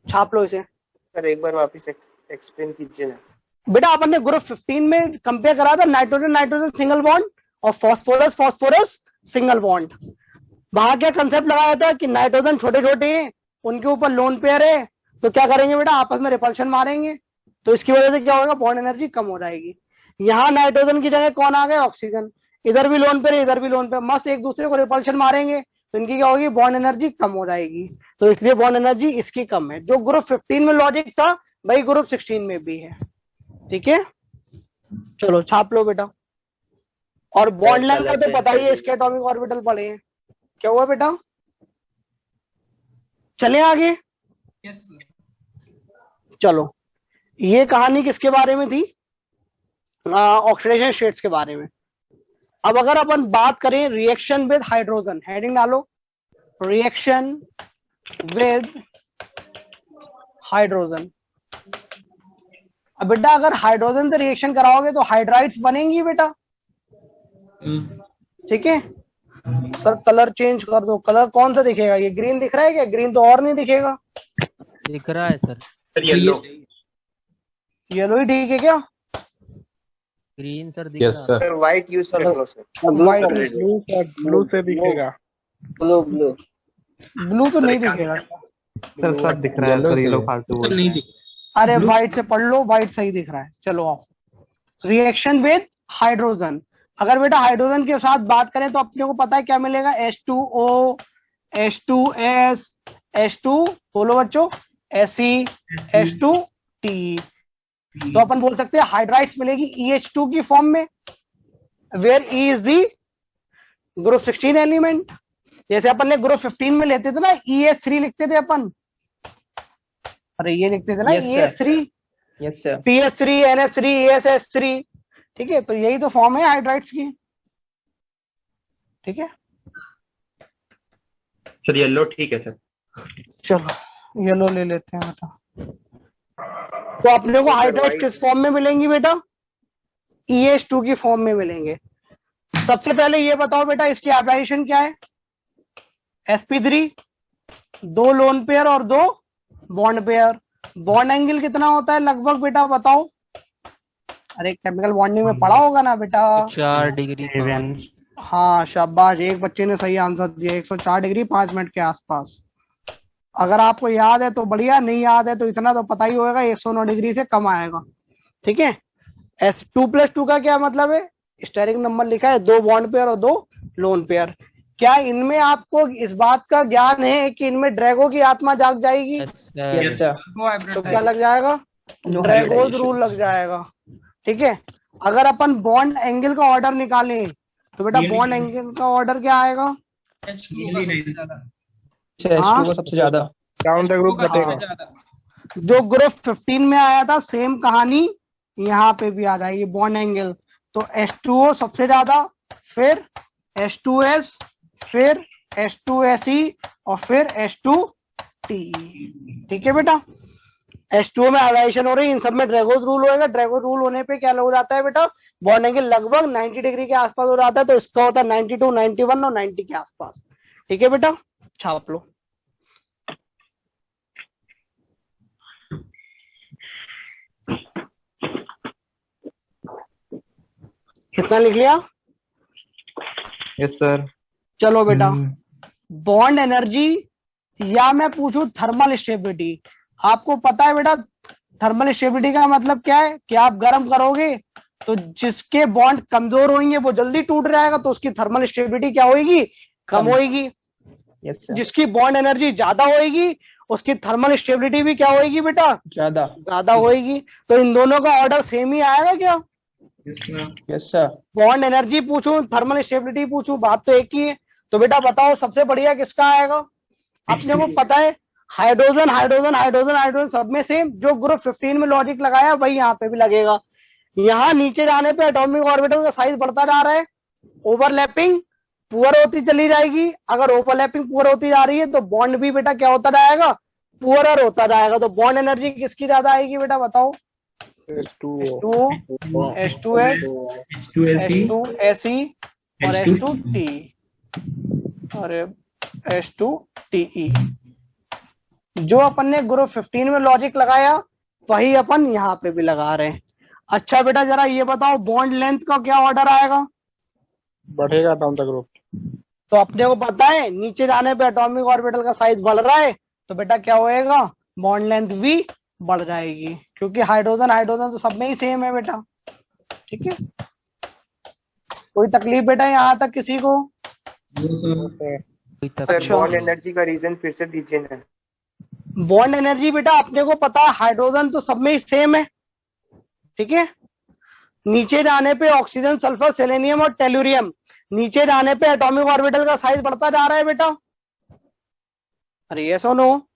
छाप लो इसे। सर एक बार वापस एक्सप्लेन कीजिए ना। बेटा अपन ने ग्रुप 15 में कंपेयर करा था नाइट्रोजन नाइट्रोजन सिंगल बॉन्ड और फास्फोरस फास्फोरस सिंगल बॉन्ड। वहां क्या कंसेप्ट लगाया था कि नाइट्रोजन छोटे छोटे हैं, उनके ऊपर लोन पेयर है, तो क्या करेंगे बेटा? आपस में रिपल्शन मारेंगे, तो इसकी वजह से क्या होगा? बॉन्ड एनर्जी कम हो जाएगी। यहाँ नाइट्रोजन की जगह कौन आ गया? ऑक्सीजन। इधर भी लोन पेयर इधर भी लोन पेयर, मस्त एक दूसरे को रिपल्शन मारेंगे तो इनकी क्या होगी? बॉन्ड एनर्जी कम हो जाएगी। तो इसलिए बॉन्ड एनर्जी इसकी कम है। जो ग्रुप 15 में लॉजिक था वही ग्रुप 16 में भी है। ठीक है, चलो छाप लो बेटा। और बॉन्ड लेंथ का तो पता ही है, इसके एटॉमिक ऑर्बिटल पड़े हैं। क्या हुआ बेटा? चले आगे। Yes sir. चलो, ये कहानी किसके बारे में थी? ऑक्सीडेशन स्टेट्स के बारे में। अब अगर अपन बात करें रिएक्शन विद हाइड्रोजन, हेडिंग डालो रिएक्शन विद हाइड्रोजन। अब बेटा अगर हाइड्रोजन से रिएक्शन कराओगे तो हाइड्राइड्स बनेंगी बेटा। ठीक है सर, कलर चेंज कर दो। कलर कौन सा दिखेगा? ये ग्रीन दिख रहा है क्या? ग्रीन तो और नहीं दिखेगा। दिख रहा है सर। Sir yellow. येलो ही ठीक है क्या? ग्रीन सर दिख रहा है। सर व्हाइट यूज कर लो सर। व्हाइट ब्लू से दिखेगा। ब्लू ब्लू ब्लू तो नहीं दिखेगा। सर सब दिख रहा है सर, ये लोग फालतू बोल रहे हैं। अरे व्हाइट से पढ़ लो, व्हाइट सही दिख रहा है। चलो आओ, रिएक्शन विद हाइड्रोजन। अगर बेटा हाइड्रोजन के साथ बात करें तो अपने को पता है क्या मिलेगा? H2O, H2S, H2 बोलो बच्चों, He, H2T। तो अपन बोल सकते हैं हाइड्राइड्स मिलेगी EH2 की फॉर्म में, where E is the group 16 element. जैसे अपन ने ग्रुप 15 में लेते थे ना, EH3 लिखते थे अपन। अरे ये लिखते थे ना, EH3, yes sir. PH3, NH3, ESS3। ठीक है, तो यही तो फॉर्म है हाइड्राइड्स की। ठीक है, सर येलो ठीक है सर। चलो येलो ले लेते हैं बेटा। तो अपने को हाइड्राइड्स किस फॉर्म में मिलेंगी बेटा? EH2 की फॉर्म में मिलेंगे। सबसे पहले ये बताओ बेटा इसकी एप्लीकेशन क्या है? sp3, 2 लोन पेयर और 2 बॉन्ड पेयर। बॉन्ड एंगल कितना होता है लगभग बेटा बताओ? अरे केमिकल बॉन्डिंग में पढ़ा होगा ना बेटा। 4 डिग्री। हाँ शाबाश, एक बच्चे ने सही आंसर दिया, 104 डिग्री 5 मिनट के आसपास। अगर आपको याद है तो बढ़िया, नहीं याद है तो इतना तो पता ही होगा, 109 डिग्री से कम आएगा। ठीक है। S2+2 का क्या मतलब है? स्टेरिक नंबर लिखा है, 2 बॉन्ड पेयर और 2 लोन पेयर। क्या इनमें आपको इस बात का ज्ञान है कि इनमें ड्रैगो की आत्मा जाग जाएगी? Yes sir. Yes sir. तो क्या लग जाएगा? ड्रैगोज रूल लग जाएगा। ठीक है। अगर अपन बॉन्ड एंगल का ऑर्डर निकालें तो बेटा बॉन्ड एंगल का ऑर्डर क्या आएगा? H2 को सबसे ज्यादा। डाउन द ग्रुप घटेगा। जो ग्रुप 15 में आया था सेम कहानी यहाँ पे भी आ जाएगी, बॉन्ड एंगल। तो H2O सबसे ज्यादा, फिर H2S, फिर H2SE और फिर H2TE। ठीक है बेटा। H2O में एलाइजेशन हो रही है, इन सब में ड्रैगोज रूल होएगा। ड्रैगोज रूल होने पे क्या हो जाता है बेटा? बॉन्ड एंगल लगभग 90 डिग्री के आसपास हो जाता है, तो इसका होता है 92, 91 और 90 के आसपास। ठीक है बेटा, छाप लो। कितना लिख लिया? Yes sir. चलो बेटा, बॉन्ड एनर्जी या मैं पूछूं थर्मल स्टेबिलिटी। आपको पता है बेटा थर्मल स्टेबिलिटी का मतलब क्या है? कि आप गर्म करोगे तो जिसके बॉन्ड कमजोर होंगे वो जल्दी टूट जाएगा, तो उसकी थर्मल स्टेबिलिटी क्या होगी? कम होगी। Yes sir. जिसकी बॉन्ड एनर्जी ज्यादा होगी उसकी थर्मल स्टेबिलिटी भी क्या होगी बेटा? ज्यादा होगी। तो इन दोनों का ऑर्डर सेम ही आएगा क्या? Yes sir. बॉन्ड एनर्जी पूछूं, थर्मल स्टेबिलिटी पूछूं, बात तो एक ही है। तो बेटा बताओ सबसे बढ़िया किसका आएगा? अपने को पता है हाइड्रोजन हाइड्रोजन हाइड्रोजन हाइड्रोजन सब में सेम। जो ग्रुप 15 में लॉजिक लगाया वही यहाँ पे भी लगेगा। यहाँ नीचे जाने पे एटॉमिक ऑर्बिटल का साइज बढ़ता जा रहा है, ओवरलैपिंग पुअर होती चली जाएगी। अगर ओवरलैपिंग पुअर होती जा रही है तो बॉन्ड भी बेटा क्या होता जाएगा? पुअरर होता जाएगा। तो बॉन्ड एनर्जी किसकी ज्यादा आएगी बेटा बताओ? H2O, H2S, H2SE और H2TE और H2TE। जो अपन ने ग्रुप 15 में लॉजिक लगाया वही अपन यहाँ पे भी लगा रहे हैं। अच्छा बेटा जरा ये बताओ बॉन्ड लेंथ का क्या ऑर्डर आएगा? बढ़ेगा डाउन द ग्रुप। तो अपने को पता है नीचे जाने पे एटॉमिक ऑर्बिटल का साइज बढ़ रहा है, तो बेटा क्या होएगा? बॉन्ड लेंथ भी बढ़ जाएगी, क्योंकि हाइड्रोजन हाइड्रोजन तो सब में ही सेम है बेटा। ठीक है। कोई तकलीफ बेटा यहाँ तक किसी को? सर बॉन्ड एनर्जी का रीजन फिर से दीजिए ना। बॉन्ड एनर्जी बेटा अपने को पता है हाइड्रोजन तो सब में ही सेम है। ठीक है। नीचे जाने पे ऑक्सीजन, सल्फर, सेलेनियम और टेलुरियम, नीचे जाने पे एटॉमिक ऑर्बिटल का साइज बढ़ता जा रहा है बेटा। अरे ये सुनो,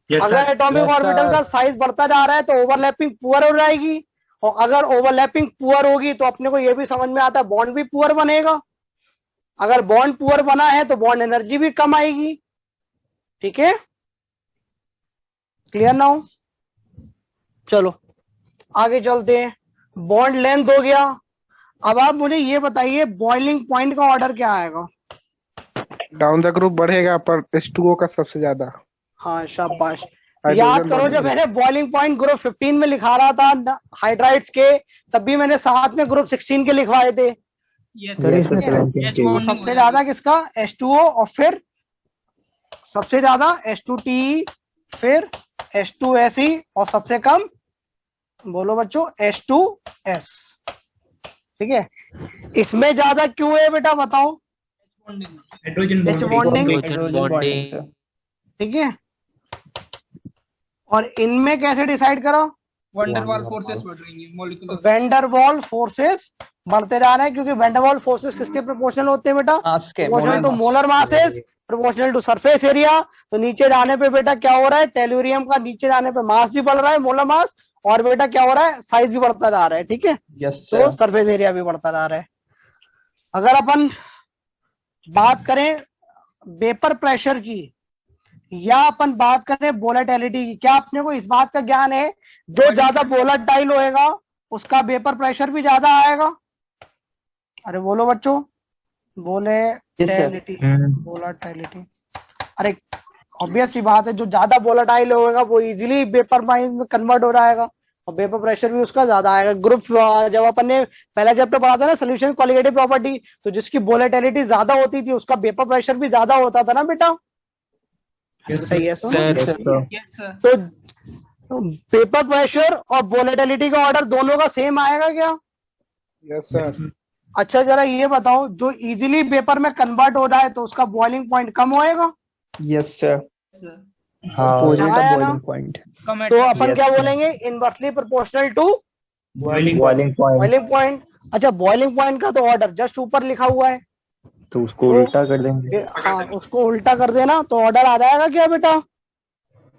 अगर एटॉमिक ऑर्बिटल का साइज बढ़ता जा रहा है तो ओवरलैपिंग पुअर हो जाएगी, और अगर ओवरलैपिंग पुअर होगी तो अपने को यह भी समझ में आता है बॉन्ड भी पुअर बनेगा। अगर बॉन्ड पुअर बना है तो बॉन्ड एनर्जी भी कम आएगी। ठीक है, क्लियर नाउ? चलो आगे चलते हैं। बॉन्ड लेंथ हो गया। अब आप मुझे ये बताइए बॉइलिंग पॉइंट का ऑर्डर क्या आएगा? डाउन द ग्रुप बढ़ेगा पर H2O का सबसे ज्यादा। हाँ शाबाश। याद करो जब मैंने बॉइलिंग पॉइंट ग्रुप 15 में लिखा रहा था हाइड्राइड्स के, तब भी मैंने साथ में ग्रुप 16 के लिखवाए थे। तो सबसे ज्यादा किसका? H2O और फिर सबसे ज्यादा H2TE, फिर H2SE और सबसे कम बोलो बच्चों H2S। ठीक है। इसमें ज्यादा क्यों है बेटा बताओ? H bonding. ठीक है। और इनमें कैसे डिसाइड करो? वंडरवॉल फोर्सेस बढ़ रही है, मॉलिक्यूलर वेंडरवॉल फोर्सेस बढ़ते जा रहे हैं, क्योंकि वेंडरवॉल फोर्सेस किसके प्रोपोर्शनल होते हैं बेटा? Proportional to molar masses, proportional to surface area. तो नीचे जाने पे बेटा क्या हो रहा है? टेलुरियम का नीचे जाने पे मास भी बढ़ रहा है, मोलर मास, और बेटा क्या हो रहा है? साइज भी बढ़ता जा रहा है। ठीक है। तो सरफेस एरिया भी बढ़ता जा रहा है। अगर अपन बात करें वेपर प्रेशर की या अपन बात करें वोलेटिलिटी की, क्या अपने को इस बात का ज्ञान है जो ज्यादा वोलेटाइल होएगा उसका वेपर प्रेशर भी ज्यादा आएगा? अरे बोलो बच्चों, वोलेटिलिटी। वोलेटिलिटी, अरे ऑब्वियस सी बात है, जो ज्यादा वोलेटाइल होगा वो इजीली वेपर में कन्वर्ट हो जाएगा और वेपर प्रेशर भी उसका ज्यादा आएगा। ग्रुप जब अपन ने पहला चैप्टर पढ़ा था ना सोल्यूशन क्वालिटेटिव प्रॉपर्टी, तो जिसकी वोलेटिलिटी ज्यादा होती थी उसका वेपर प्रेशर भी ज्यादा होता था ना बेटा। Yes sir Yes, sir. तो पेपर प्रेशर और वोलेटिलिटी का ऑर्डर दोनों का सेम आएगा क्या? Yes sir. अच्छा जरा ये बताओ, जो इजीली पेपर में कन्वर्ट हो रहा है तो उसका बॉइलिंग पॉइंट कम होएगा? Yes sir. Sir. अपोजिट हाँ, है ना? Boiling point. Comment. तो अपन Yes, क्या sir. बोलेंगे? Inversely proportional to boiling boiling point. Boiling point. अच्छा बॉइलिंग पॉइंट का तो ऑर्डर जस्ट ऊपर लिखा हुआ है, तो उसको उल्टा कर देंगे। हाँ उसको उल्टा कर देना तो ऑर्डर आ जाएगा क्या बेटा?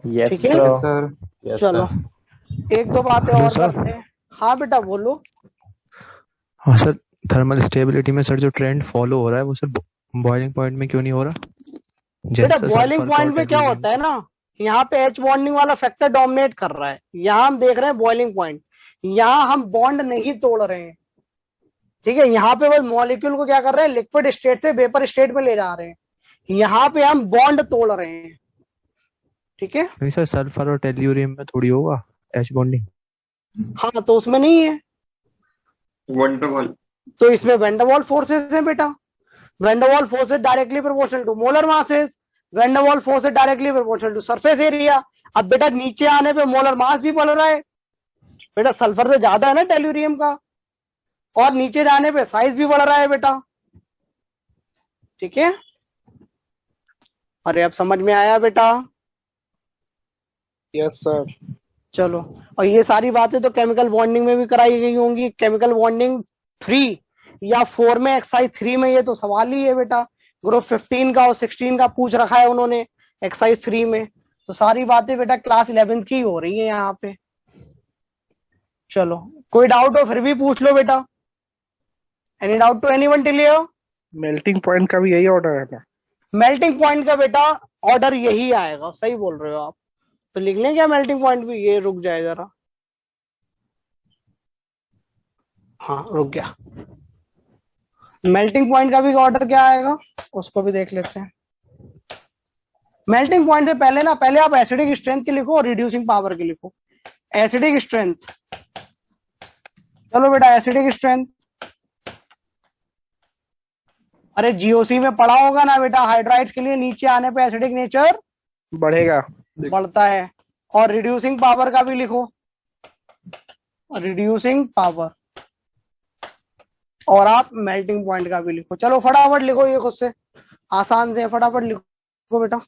यस ठीक है? सर। चलो एक दो बातें हेलो और सर। करते हैं। हाँ बेटा बोलो। हाँ सर, थर्मल स्टेबिलिटी में सर जो ट्रेंड फॉलो हो रहा है वो सर बॉइलिंग पॉइंट में क्यों नहीं हो रहा? बेटा बॉइलिंग पॉइंट में क्या होता है ना, यहाँ पे एच बॉन्डिंग वाला फैक्टर डोमिनेट कर रहा है। यहाँ हम देख रहे हैं बॉइलिंग पॉइंट, यहाँ हम बॉन्ड नहीं तोड़ रहे हैं, ठीक है? यहाँ पे बस मॉलिक्यूल को क्या कर रहे हैं, लिक्विड स्टेट से वेपर स्टेट में ले जा रहे हैं। यहाँ पे हम बॉन्ड तोड़ रहे हैं, ठीक है? नहीं सर, सल्फर और टेल्यूरियम में थोड़ी होगा एच बॉन्डिंग। हाँ तो उसमें नहीं है, वंडरवॉल। तो इसमें वैंडरवाल फोर्सेस है बेटा। Van der Waals forces directly proportional to molar masses, Van der Waals forces directly proportional to surface area. अब बेटा नीचे आने पे मोलर मास भी बढ़ रहा है बेटा, सल्फर से ज्यादा है ना टेल्यूरियम का, और नीचे जाने पे साइज भी बढ़ रहा है बेटा, ठीक है? अरे अब समझ में आया बेटा? Yes sir. चलो, और ये सारी बातें तो केमिकल बॉन्डिंग में भी कराई गई होंगी। केमिकल बॉन्डिंग 3 या 4 में, एक्सरसाइज 3 में ये तो सवाल ही है बेटा। ग्रुप 15 का और 16 का पूछ रखा है उन्होंने एक्सरसाइज 3 में, तो सारी बातें बेटा क्लास 11 की हो रही है यहाँ पे। चलो कोई डाउट हो फिर भी पूछ लो बेटा। Any doubt to anyone till here? Melting point का भी यही ऑर्डर है ना? मेल्टिंग पॉइंट का बेटा ऑर्डर यही आएगा, सही बोल रहे हो आप। तो लिख लें क्या मेल्टिंग पॉइंट भी? ये रुक जाए जरा, हाँ रुक गया। मेल्टिंग पॉइंट का भी ऑर्डर क्या आएगा उसको भी देख लेते हैं। मेल्टिंग पॉइंट से पहले ना, पहले आप एसिडिक स्ट्रेंथ की लिखो और रिड्यूसिंग पावर की लिखो। एसिडिक स्ट्रेंथ, चलो बेटा एसिडिक स्ट्रेंथ। अरे जीओसी में पढ़ा होगा ना बेटा, हाइड्राइड्स के लिए नीचे आने पे एसिडिक नेचर बढ़ेगा। बढ़ता है। और रिड्यूसिंग पावर का भी लिखो, रिड्यूसिंग पावर, और आप मेल्टिंग पॉइंट का भी लिखो। चलो फटाफट लिखो, ये खुद से आसान से, फटाफट लिखो बेटा।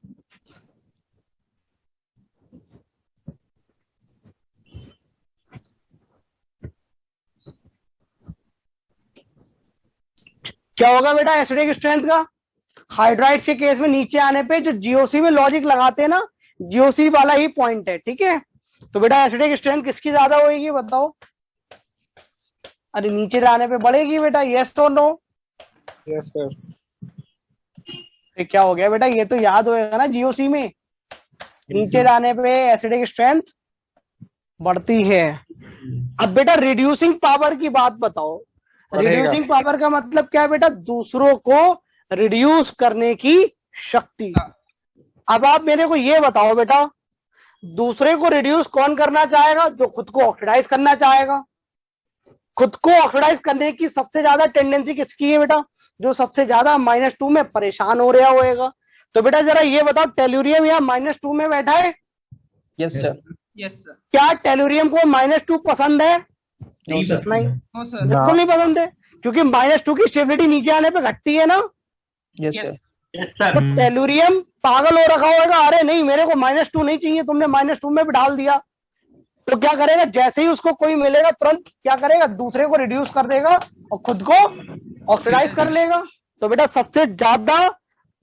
क्या होगा बेटा एसिडिक स्ट्रेंथ का? हाइड्राइड्स के केस में नीचे आने पे जो जीओसी में लॉजिक लगाते हैं ना, जीओसी वाला ही पॉइंट है, ठीक है? तो बेटा एसिडिक स्ट्रेंथ किसकी ज्यादा होगी बताओ? अरे नीचे जाने पे बढ़ेगी बेटा, यस तो नो? Yes sir. फिर क्या हो गया बेटा, ये तो याद होएगा ना जीओसी में, नीचे जाने पे एसिडिक स्ट्रेंथ बढ़ती है। अब बेटा रिड्यूसिंग पावर की बात बताओ। रिड्यूसिंग पावर का मतलब क्या है बेटा? दूसरों को रिड्यूस करने की शक्ति। अब आप मेरे को ये बताओ बेटा, दूसरे को रिड्यूस कौन करना चाहेगा? जो खुद को ऑक्सीडाइज करना चाहेगा। खुद को ऑक्सीडाइज करने की सबसे ज्यादा टेंडेंसी किसकी है बेटा? जो सबसे ज्यादा -2 में परेशान हो रहा होएगा। तो बेटा जरा ये बताओ, टेल्यूरियम यहाँ -2 में बैठा है? Yes sir. Yes, sir. क्या टेल्यूरियम को -2 पसंद है? नहीं, No, sir. बिल्कुल नहीं पसंद है, क्योंकि -2 की स्टेबिलिटी नीचे आने पे घटती है ना। Yes Yes. Sir. Yes sir. तो टेल्यूरियम पागल हो रखा होगा, अरे नहीं मेरे को -2 नहीं चाहिए, तुमने -2 में भी डाल दिया। तो क्या करेगा, जैसे ही उसको कोई मिलेगा तुरंत क्या करेगा, दूसरे को रिड्यूस कर देगा और खुद को ऑक्सीडाइज कर लेगा। तो बेटा सबसे ज्यादा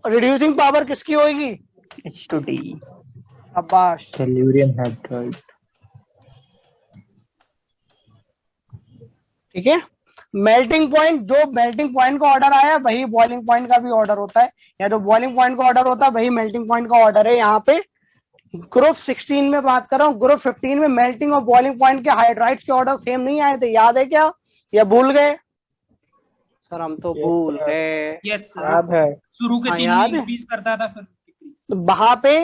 रिड्यूसिंग पावर किसकी होगी? H2D। शाबाश। Tellurium hydride. ठीक है, मेल्टिंग पॉइंट, जो मेल्टिंग पॉइंट का ऑर्डर आया वही बॉइलिंग पॉइंट का भी ऑर्डर होता है, या जो बॉइलिंग पॉइंट का ऑर्डर होता है वही मेल्टिंग पॉइंट का ऑर्डर है। यहाँ पे ग्रुप 16 में बात कर रहा हूँ। ग्रुप 15 में मेल्टिंग और बॉइलिंग पॉइंट के हाइड्राइड्स के ऑर्डर सेम नहीं आए थे, याद है क्या या भूल गए? सर हम तो भूल गए। Yes, sir. याद है। शुरू के हाँ, 3 याद में है। इंक्रीज करता था, फिर decrease. वहां पे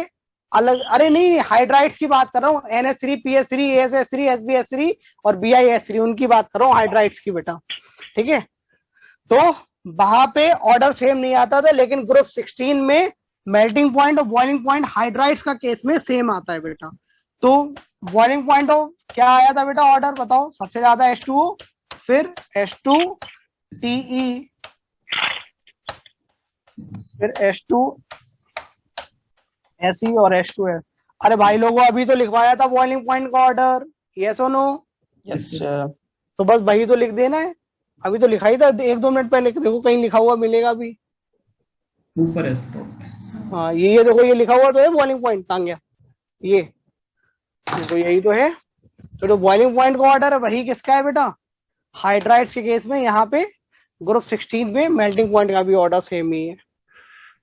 अलग, अरे नहीं हाइड्राइड्स की बात कर रहा हूँ, NH3 PH3 ASH3 SbH3 और BiH3 उनकी बात कर रहा हूँ, हाइड्राइड्स की बेटा, ठीक है? तो वहां पे ऑर्डर सेम नहीं आता था, लेकिन ग्रुप 16 में मेल्टिंग पॉइंट और बॉइलिंग पॉइंट हाइड्राइड्स का केस में सेम आता है बेटा। तो बॉइलिंग पॉइंट ऑफ क्या आया था बेटा ऑर्डर बताओ, सबसे ज्यादा H2O, फिर H2TE, फिर H2SE और H2S। अरे भाई लोगों अभी तो लिखवाया था बॉइलिंग पॉइंट का ऑर्डर, यस और नो? Yes, sir. तो बस वही तो लिख देना है, अभी तो लिखा ही था 1-2 मिनट पहले, देखो कहीं लिखा हुआ मिलेगा अभी। ऊपर है हाँ ये देखो ये लिखा हुआ तो है बॉइलिंग पॉइंट तांग्या, ये देखो यही तो है। तो जो बॉइलिंग पॉइंट का ऑर्डर है वही किसका है बेटा, हाइड्राइड्स के केस में। यहाँ पे ग्रुप 16 में मेल्टिंग पॉइंट का भी ऑर्डर सेम ही है।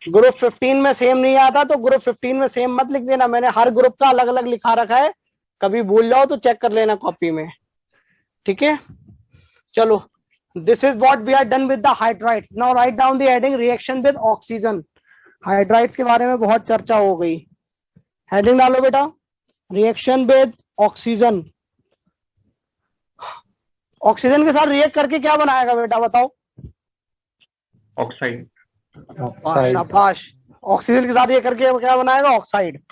ग्रुप 15 में सेम नहीं आता तो ग्रुप 15 में सेम मत लिख देना, मैंने हर ग्रुप का अलग अलग लिखा रखा है, कभी भूल जाओ तो चेक कर लेना कॉपी में, ठीक है। चलो, this is what we are done with the hydrides. Now write down the heading reaction with oxygen. Hydrides के बारे में बहुत चर्चा हो गई, हेडिंग डालो बेटा रिएक्शन विद ऑक्सीजन। ऑक्सीजन के साथ रिएक्ट करके क्या बनाएगा बेटा बताओ? ऑक्साइड। शाबाश, ऑक्सीजन के साथ ये करके क्या बनाएगा? ऑक्साइड।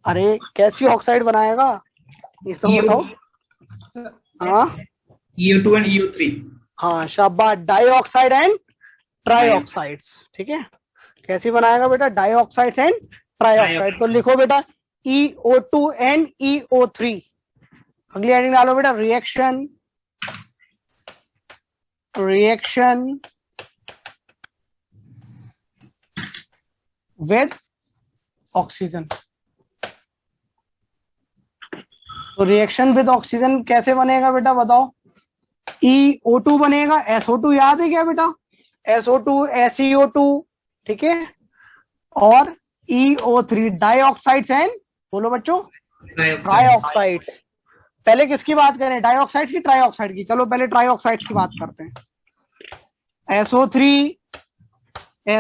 अरे कैसी ऑक्साइड बनाएगा ये सब बताओ। हाँ EO2 and EO3। हाँ शाबाश, डाइऑक्साइड एंड ट्राइऑक्साइड्स, ठीक है। कैसी बनाएगा बेटा? Dioxides and trioxide. तो लिखो बेटा EO2 एंड EO3। अगली हेडिंग डालो बेटा रिएक्शन विद ऑक्सीजन। तो रिएक्शन विद ऑक्सीजन कैसे बनेगा बेटा बताओ? EO2 बनेगा, SO2 याद है क्या बेटा? SO2 SeO2, ठीक है, और EO3 डाइऑक्साइड्स एंड बोलो बच्चों ट्राइऑक्साइड्स। पहले किसकी बात करें, डाइऑक्साइड्स की ट्राइऑक्साइड की? चलो पहले ट्राइऑक्साइड्स की बात करते हैं। SO3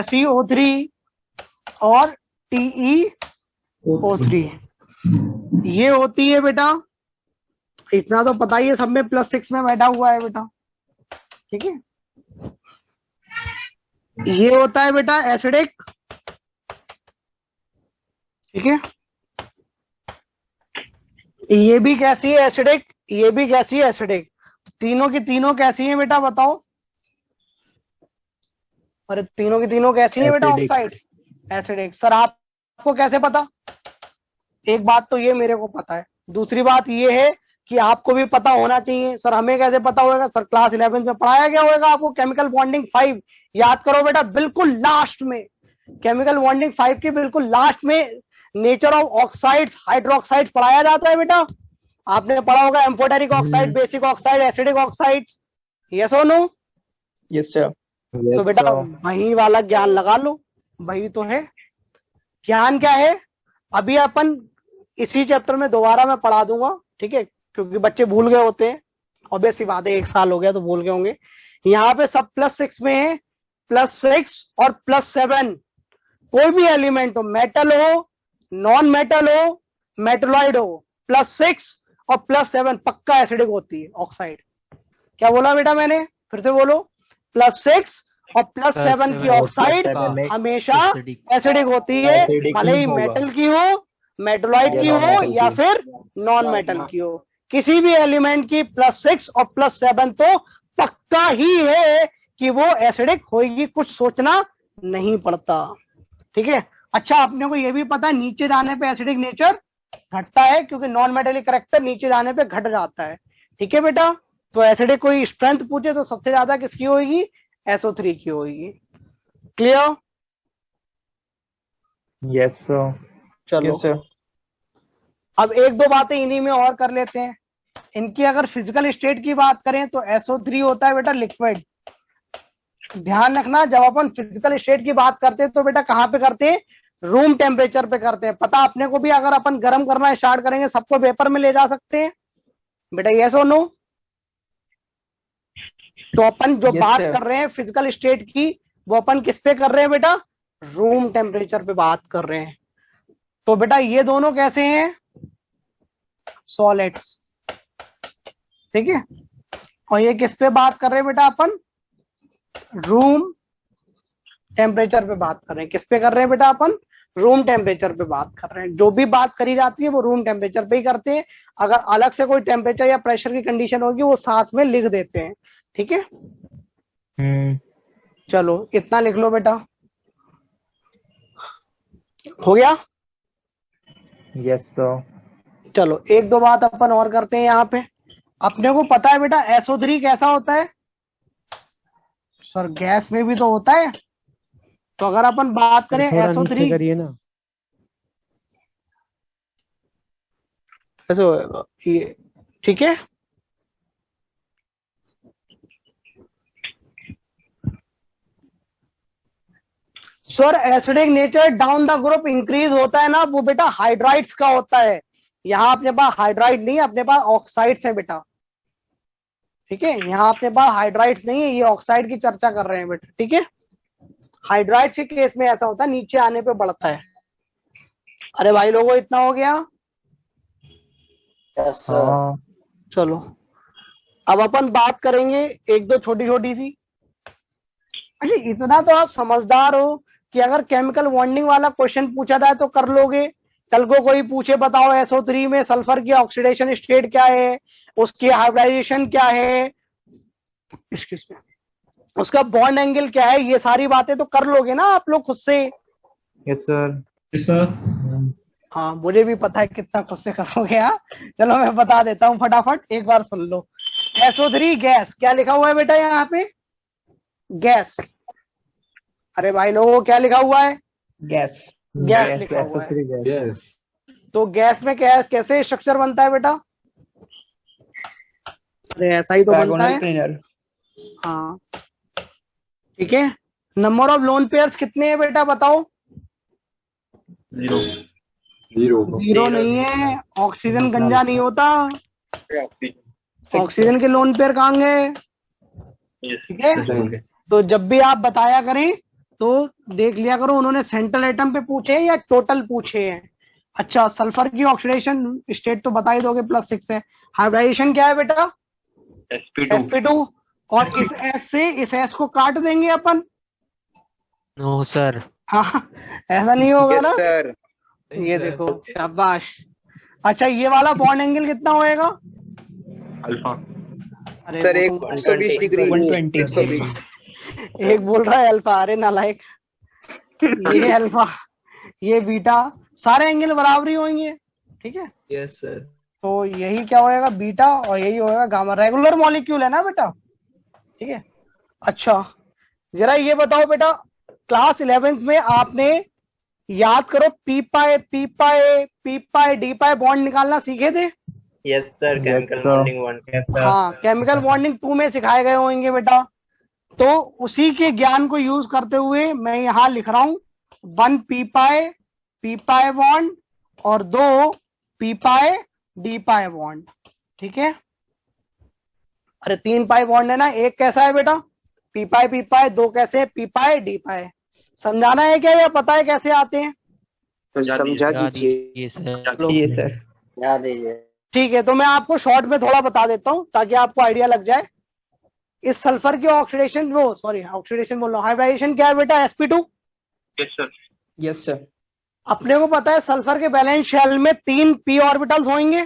SeO3 और TeO3 ये होती है बेटा, इतना तो पता ही है, सब में +6 में बैठा हुआ है बेटा, ठीक है। ये होता है बेटा एसिडिक, ठीक है। ये भी कैसी है? एसिडिक। ये भी कैसी है? एसिडिक। तीनों की तीनों कैसी है बेटा बताओ? अरे तीनों की तीनों कैसी है बेटा? Oxides, acidic. सर आपको कैसे पता? एक बात तो ये मेरे को पता है, दूसरी बात ये है कि आपको भी पता होना चाहिए। सर हमें कैसे पता होगा? सर क्लास 11 में पढ़ाया गया होगा आपको केमिकल बॉन्डिंग 5, याद करो बेटा, बिल्कुल लास्ट में केमिकल बॉन्डिंग 5 के बिल्कुल लास्ट में नेचर ऑफ ऑक्साइड्स हाइड्रोक्साइड्स पढ़ाया जाता है बेटा। आपने पढ़ा होगा amphoteric oxide, basic oxide, acidic oxides, yes और नो? Yes, sir. तो बेटा वही वाला ज्ञान लगा लो, वही तो है ज्ञान। क्या है अभी अपन इसी चैप्टर में दोबारा मैं पढ़ा दूंगा, ठीक है, क्योंकि बच्चे भूल गए होते हैं, ऑब्वियसली बात है, 1 साल हो गया तो भूल गए होंगे। यहाँ पे सब +6 में है, +6 और +7। कोई भी एलिमेंट हो, मेटल हो, नॉन मेटल हो, मेटलॉइड हो, +6 और +7 पक्का एसिडिक होती है ऑक्साइड। क्या बोला बेटा मैंने? फिर से बोलो, +6 और +7 की ऑक्साइड हमेशा एसिडिक होती है, भले ही मेटल की हो, मेटलॉइड की हो या फिर नॉन मेटल की हो। किसी भी एलिमेंट की +6 और +7 तो पक्का ही है कि वो एसिडिक होगी, कुछ सोचना नहीं पड़ता, ठीक है। अच्छा अपने को ये भी पता है नीचे जाने पे एसिडिक नेचर घटता है, क्योंकि नॉन मेटेलिक करेक्टर नीचे जाने पे घट जाता है, ठीक है बेटा। तो एसिडिक कोई स्ट्रेंथ पूछे तो सबसे ज्यादा किसकी होगी? SO3 की होगी। क्लियर? Yes, sir. चलो Yes, sir. अब 1-2 बातें इन्हीं में और कर लेते हैं। इनकी अगर फिजिकल स्टेट की बात करें तो SO3 होता है बेटा लिक्विड। ध्यान रखना जब अपन फिजिकल स्टेट की बात करते हैं तो बेटा कहाँ पे करते हैं? रूम टेम्परेचर पे करते हैं। पता अपने को भी, अगर अपन गर्म करना स्टार्ट करेंगे सबको वेपर में ले जा सकते हैं बेटा, यस और नो? तो अपन जो Yes, बात sir. कर रहे हैं फिजिकल स्टेट की, वो अपन किस पे कर रहे हैं बेटा? रूम टेम्परेचर पे बात कर रहे हैं। तो बेटा ये दोनों कैसे हैं? सॉलिड्स, ठीक है। और ये किस पे बात कर रहे हैं बेटा? अपन रूम टेम्परेचर पे बात कर रहे हैं। किस पे कर रहे हैं बेटा? अपन रूम टेम्परेचर पे बात कर रहे हैं। जो भी बात करी जाती है वो रूम टेम्परेचर पे ही करते हैं। अगर अलग से कोई टेम्परेचर या प्रेशर की कंडीशन होगी वो साथ में लिख देते हैं। ठीक है, चलो इतना लिख लो बेटा, हो गया। Yes, sir. चलो एक दो बात अपन और करते हैं। यहाँ पे अपने को पता है बेटा SO3 कैसा होता है? सर गैस में भी तो होता है। तो अगर अपन बात करें थोड़ा SO3 नीचे करिए ना। ऐसे होगा ये, ठीक है। Sir acidic nature down the group increase होता है ना, वो बेटा हाइड्राइड्स का होता है। यहाँ अपने पास हाइड्राइड नहीं है, अपने पास ऑक्साइड्स है बेटा। ठीक है, यहाँ अपने पास हाइड्राइड्स नहीं है, ये ऑक्साइड की चर्चा कर रहे हैं बेटा। ठीक है, हाइड्राइड्स के केस में ऐसा होता है, नीचे आने पे बढ़ता है। अरे भाई लोगों इतना हो गया। हाँ, चलो अब अपन बात करेंगे एक दो छोटी छोटी सी। अच्छा इतना तो आप समझदार हो कि अगर केमिकल बॉन्डिंग वाला क्वेश्चन पूछा जाए तो कर लोगे। कल को कोई पूछे बताओ SO3 में सल्फर की ऑक्सीडेशन स्टेट क्या है, उसकी हाइब्रिडाइजेशन क्या है, इसमें उसका बॉन्ड एंगल क्या है, ये सारी बातें तो कर लोगे ना आप लोग खुद से। yes, sir. Yes, sir. हाँ मुझे भी पता है कितना खुद से करोगे। हाँ चलो मैं बता देता हूँ फटाफट, एक बार सुन लो। SO3 गैस, क्या लिखा हुआ है बेटा यहाँ पे? गैस। अरे भाई लोगों क्या लिखा हुआ है? Gas. गैस लिखा हुआ है। Yes. तो गैस में क्या कैसे स्ट्रक्चर बनता है बेटा? अरे ऐसा ही तो बनता Diagonal है। cleaner. हाँ ठीक है। नंबर ऑफ लोन पेयर्स कितने हैं बेटा बताओ? Zero. Zero. जीरो नहीं है, ऑक्सीजन गंजा नहीं होता। ऑक्सीजन के लोन पेयर कहाँ गए? ठीक है, तो जब भी आप बताया करें तो देख लिया करो उन्होंने सेंट्रल एटम पे पूछे या टोटल पूछे हैं। अच्छा सल्फर की ऑक्सीडेशन स्टेट तो बता ही दोगे, +6 है। हाइब्रिडाइजेशन क्या है बेटा? sp2। और इस S से इस S को काट देंगे अपन। No sir. हाँ ऐसा नहीं होगा ना। sir. ये देखो शाबाश। अच्छा ये वाला बॉन्ड एंगल कितना होएगा? Alpha. अरे सर वो एक तुम- 120 डिग्री 120 एक बोल रहा है अल्फा, अरे नालायक। ये अल्फा ये बीटा, सारे एंगल बराबर ही होंगे। ठीक है, यस सर। तो यही क्या होएगा बीटा और यही होएगा गामा। रेगुलर मॉलिक्यूल है ना बेटा। ठीक है, अच्छा जरा ये बताओ बेटा क्लास 11th में आपने याद करो पी पाए डी पाए बॉन्ड निकालना सीखे थे? yes sir chemical bonding one yes sir हाँ केमिकल बॉन्डिंग 2 में सिखाए गए होंगे बेटा। तो उसी के ज्ञान को यूज करते हुए मैं यहाँ लिख रहा हूं 1 पी पाए बॉन्ड और 2 पी पाए डी पाए बॉन्ड। ठीक है, अरे 3 पाए बॉन्ड है ना, एक कैसा है बेटा? पी पाए, 2 कैसे है? पी पाए डी पाए। समझाना है क्या या पता है कैसे आते हैं? समझा दीजिए सर। ये सर याद दीजिए। ठीक है, तो मैं आपको शॉर्ट में थोड़ा बता देता हूं ताकि आपको आइडिया लग जाए। इस सल्फर की ऑक्सीडेशन ऑक्सीडेशन बोल रहा हूं, हाइब्रिडाइजेशन क्या है बेटा? sp2। Yes, sir. yes sir अपने को पता है सल्फर के बैलेंस शेल में 3 p ऑर्बिटल्स होंगे।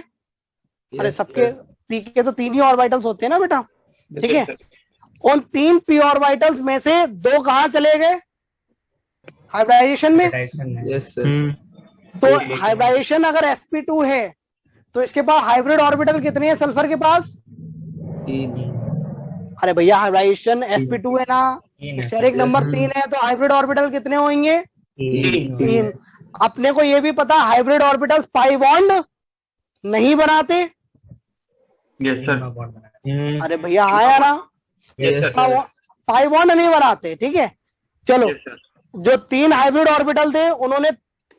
अरे सबके p के तो 3 ही ऑर्बिटल्स होते हैं ना बेटा। ठीक है, उन 3 p ऑर्बिटल्स में से 2 कहां चले गए? हाइब्रिडाइजेशन में। Yes sir. तो हाइब्रिडाइजेशन अगर sp2 है तो इसके पास हाइब्रिड ऑर्बिटल कितने हैं सल्फर के पास? 3। अरे भैया हाइब्रिडाइजेशन sp2 है ना, स्टेरिक नंबर 3 है, तो हाइब्रिड ऑर्बिटल कितने होंगे? 3। अपने को ये भी पता हाइब्रिड ऑर्बिटल्स पाई बॉन्ड नहीं बनाते। Yes, sir. अरे भैया हाँ या ना, यस सर। पाई बॉन्ड नहीं बनाते। ठीक है, चलो Yes, sir. जो 3 हाइब्रिड ऑर्बिटल थे उन्होंने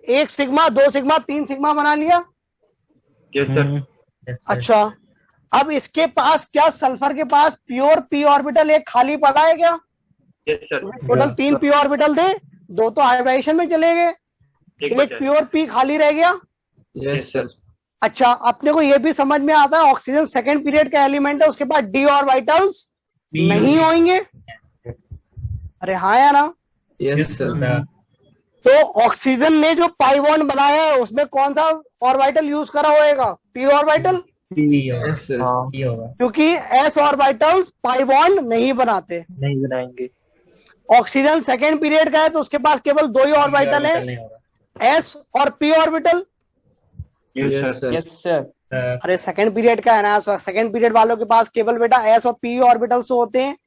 1 सिग्मा 2 सिग्मा 3 सिग्मा बना लिया। Yes, sir. अच्छा अब इसके पास क्या सल्फर के पास प्योर p ऑर्बिटल एक खाली पड़ा है क्या? Yes, sir. Total 3 p orbital थे, 2 तो हाइब्रिडाइजेशन में चले गए, एक एक बचा है। प्योर p खाली रह गया। Yes sir. अच्छा अपने को ये भी समझ में आता है ऑक्सीजन सेकंड पीरियड का एलिमेंट है, उसके पास d ऑर्बिटल्स नहीं होंगे। अरे हाँ या ना? Yes sir. तो ऑक्सीजन ने जो पाई बॉन्ड बनाया है उसमें कौन सा ऑर्बिटल यूज करा होएगा? P orbital, Yes, sir. क्योंकि एस ऑर्बिटल्स पाई बॉन्ड नहीं बनाते। नहीं बनाएंगे। ऑक्सीजन सेकेंड पीरियड का है तो उसके पास केवल दो ही ऑर्बिटल है, एस और P orbital. Yes, sir. Yes, sir. अरे सेकेंड पीरियड का है ना, सेकेंड पीरियड वालों के पास केवल बेटा एस और पी ऑर्बिटल्स होते हैं।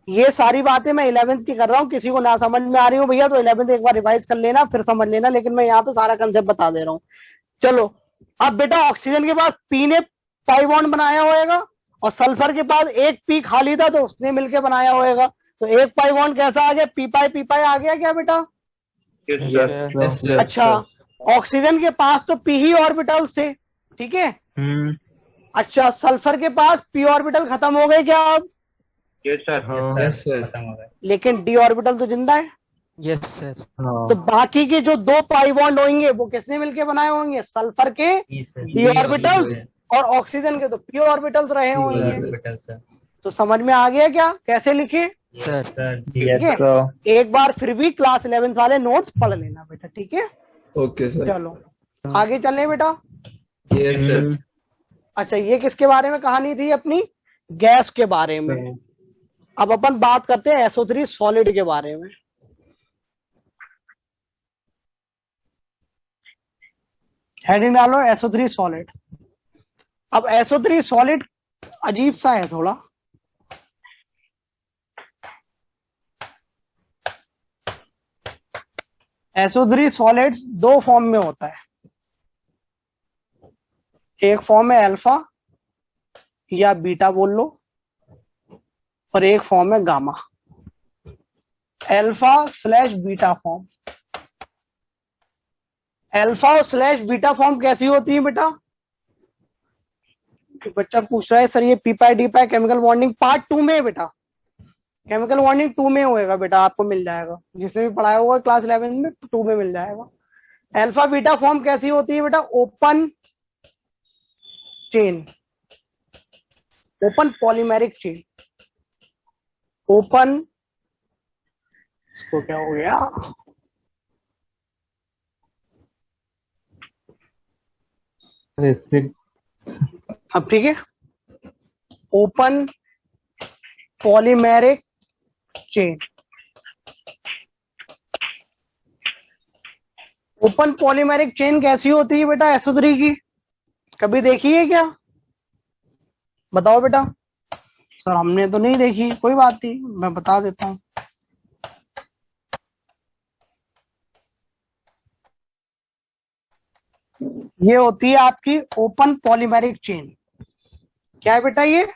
ये सारी बातें मैं 11th की कर रहा हूँ, किसी को ना समझ में आ रही हो भैया तो 11th एक बार रिवाइज कर लेना फिर समझ लेना, लेकिन मैं यहाँ पे सारा कंसेप्ट बता दे रहा हूँ। चलो अब बेटा ऑक्सीजन के पास पी ने पाई बॉन्ड बनाया होएगा और सल्फर के पास एक पी खाली था तो उसने मिलके बनाया होएगा, तो एक पाई बॉन्ड कैसा आ गया? पी पाई आ गया क्या बेटा? Yes, sir. अच्छा, ऑक्सीजन के पास तो पी ही ऑर्बिटल्स थे, ठीक है। अच्छा, सल्फर के पास पी ऑर्बिटल खत्म हो गए क्या अब? Yes, sir. लेकिन डी ऑर्बिटल तो जिंदा है। Yes, sir. तो बाकी के जो दो पाई बॉन्ड होंगे वो किसने मिलके बनाए होंगे? सल्फर के डी ऑर्बिटल्स और ऑक्सीजन के तो पी ऑर्बिटल्स रहे होंगे। तो समझ में आ गया क्या कैसे लिखे? Sir. ठीक है, एक बार फिर भी क्लास 11th वाले नोट्स पढ़ लेना बेटा, ठीक है। Okay, sir. चलो आगे चले बेटा। Yes, sir. अच्छा, ये किसके बारे में कहानी थी अपनी? गैस के बारे में। अब अपन बात करते हैं SO3 सॉलिड के बारे में। हेडिंग डालो SO3 सॉलिड। अब SO3 सॉलिड अजीब सा है थोड़ा। SO3 सॉलिड्स दो फॉर्म में होता है, एक फॉर्म है अल्फा या बीटा बोल लो और एक फॉर्म है गामा। अल्फा/बीटा फॉर्म। अल्फा/बीटा फॉर्म कैसी होती है बेटा? बच्चा पूछ रहा है सर ये पी पाई डी पाई केमिकल बॉन्डिंग पार्ट 2 में है बेटा, केमिकल बॉन्डिंग 2 में होएगा बेटा, आपको मिल जाएगा, जिसने भी पढ़ाया होगा क्लास 11 में 2 में मिल जाएगा। अल्फा बीटा फॉर्म कैसी होती है बेटा? Open chain, open polymeric chain. Open, इसको क्या हो गया? अब ठीक है, open polymeric chain. Open polymeric chain कैसी होती है बेटा SO3 की? कभी देखी है क्या? बताओ बेटा। सर हमने तो नहीं देखी, कोई बात नहीं मैं बता देता हूं। ये होती है आपकी ओपन पॉलीमेरिक चेन। क्या है बेटा ये?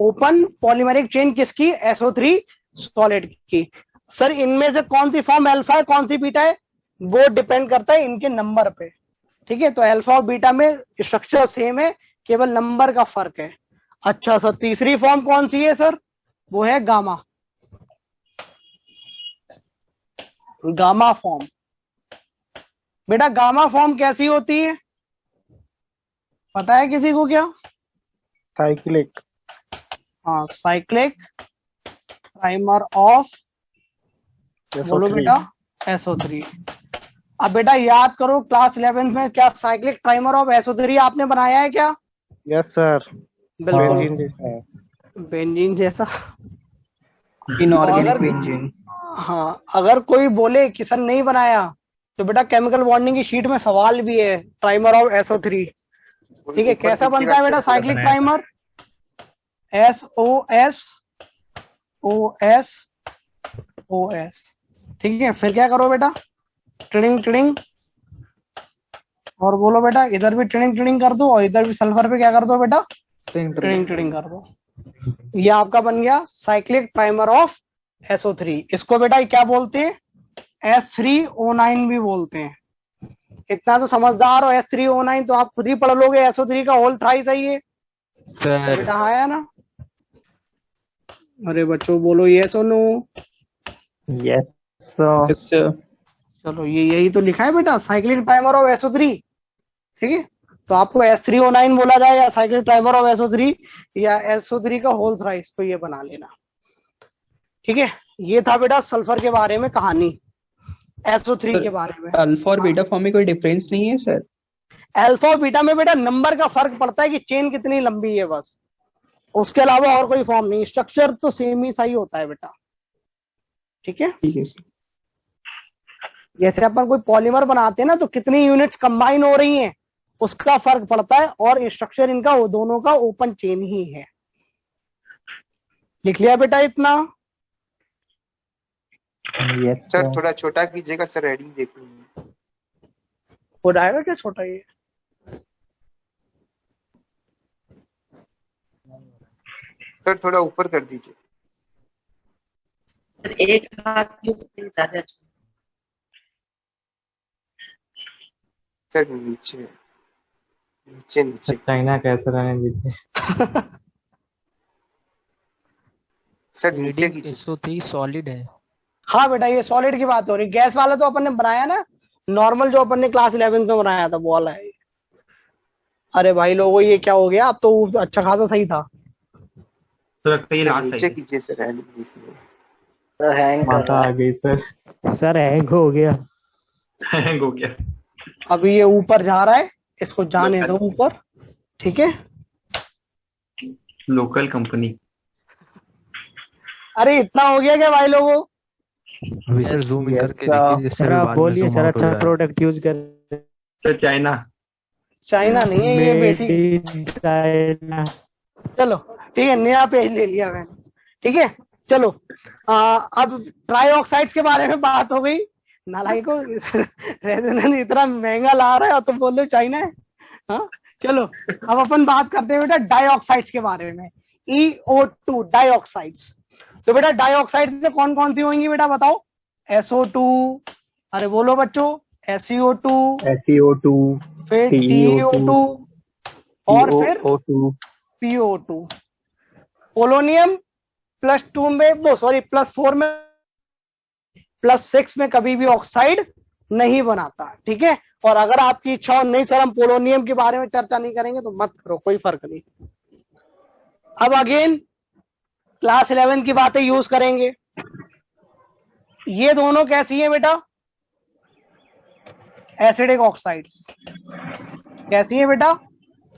ओपन पॉलीमेरिक चेन किसकी? SO3 सॉलिड की। सर इनमें से कौन सी फॉर्म अल्फा है कौन सी बीटा है? वो डिपेंड करता है इनके नंबर पे, ठीक है। तो अल्फा और बीटा में स्ट्रक्चर सेम है, केवल नंबर का फर्क है। अच्छा सर तीसरी फॉर्म कौन सी है सर? वो है गामा। Gamma form. बेटा गामा फॉर्म कैसी होती है पता है किसी को क्या? साइक्लिक। हाँ, साइक्लिक प्राइमर ऑफ, बोलो बेटा, SO3। अब बेटा याद करो क्लास 11 में क्या साइक्लिक प्राइमर ऑफ SO3 आपने बनाया है क्या? Yes sir. बिल्कुल बेंजीन जैसा है। बेंजीन जैसा। Inorganic अगर- benzene. हाँ, अगर कोई बोले कि सर नहीं बनाया तो बेटा केमिकल बॉन्डिंग की शीट में सवाल भी है, प्राइमर ऑफ SO3, ठीक है। कैसा बनता है बेटा cyclic primer? SOS OS OS, ठीक है। फिर क्या करो बेटा? ट्रिडिंग ट्रिडिंग, और बोलो बेटा इधर भी ट्रिडिंग ट्रिडिंग कर दो और इधर भी सल्फर पे क्या कर दो बेटा? ट्रिडिंग ट्रिडिंग कर दो। ये आपका बन गया साइक्लिक प्राइमर ऑफ SO3। इसको बेटा क्या बोलते हैं? S3O9 भी बोलते हैं। इतना तो समझदार हो, S3O9 तो आप खुद ही पढ़ लोगे, SO3 का होल थ्राइस है ये Sir. बेटा, है ना? अरे बच्चों बोलो यस और नो। Yes Yes, sir. चलो ये यही तो लिखा है बेटा, साइक्लिक प्राइमर ऑफ SO3, ठीक है। तो आपको S3O9 बोला जाए या साइक्लिक प्राइमर ऑफ SO3 या SO3 का होल थ्राइस, तो ये बना लेना, ठीक है। ये था बेटा सल्फर के बारे में कहानी। SO3 के बारे में। अल्फा और बीटा फॉर्म में कोई डिफरेंस नहीं है सर? अल्फा और बीटा में बेटा नंबर का फर्क पड़ता है कि चेन कितनी लंबी है बस, उसके अलावा और कोई फॉर्म नहीं, स्ट्रक्चर तो सेम ही सही होता है बेटा। ठीक है, ठीक है सर। जैसे अपन कोई पॉलीमर बनाते हैं ना, तो कितनी यूनिट्स कंबाइन हो रही हैं उसका फर्क पड़ता है, और स्ट्रक्चर इनका वो दोनों का ओपन चेन ही है। लिख लिया बेटा इतना? यस सर थोड़ा छोटा कीजिएगा सर, हेडिंग देख लूंगी। हो जाएगा क्या छोटा ये? सर थोड़ा ऊपर कर दीजिए। सर एक हाथ की स्पेस ज्यादा अच्छा। सर नीचे नीचे नीचे। चाइना कैसे रहने दीजिए। सर नीचे रीडिंग कीजिए। SO3 सॉलिड है। हाँ बेटा, ये सॉलिड की बात हो रही, गैस वाला तो अपन ने बनाया ना, नॉर्मल जो अपन ने क्लास 11 में बनाया था वो वाला है। अरे भाई लोगों, ये क्या हो गया? अब तो अच्छा खासा सही था। तो लगता है ये सर लास्ट नीचे है। कीजिए सर, हेडिंग देखिए। तो हैंग कर माता रहा आ है। गई सर हैंग हो गया। हैंग हो गया। अभी ये ऊपर जा रहा है, इसको जाने दो ऊपर। ठीक है, लोकल कंपनी। अरे इतना हो गया क्या भाई लोगों? अभी सर जूम इन करके देखिए जिससे सर भी आप बाद में बोलिए zoom सर, out हो अच्छा जाए। प्रोडक्ट यूज कर। Sir China. चाइना नहीं है ये, मेड बेसिक। In China. चलो ठीक है, नया पेज ले लिया मैंने। ठीक है, चलो अब ट्राईऑक्साइड्स के बारे में बात हो गई। नालायक को रेजोनेंस इतना महंगा ला रहा है और तुम बोल रहे हो चाइना है। हाँ चलो, अब अपन बात करते हैं बेटा डाइऑक्साइड्स के बारे में। EO2 dioxides. तो बेटा डाइऑक्साइड में कौन कौन सी होंगी बेटा बताओ? SO2, अरे बोलो बच्चों, SeO2, SeO2, फिर TeO2, TeO2 और फिर PO2, PO2। पोलोनियम +2 में, वो सॉरी +4 में, +6 में कभी भी ऑक्साइड नहीं बनाता। ठीक है, और अगर आपकी इच्छा हो नहीं सर हम पोलोनियम के बारे में चर्चा नहीं करेंगे तो मत करो, कोई फर्क नहीं। अब अगेन क्लास 11 की बातें यूज करेंगे। ये दोनों कैसी है बेटा? Acidic oxides. कैसी है बेटा?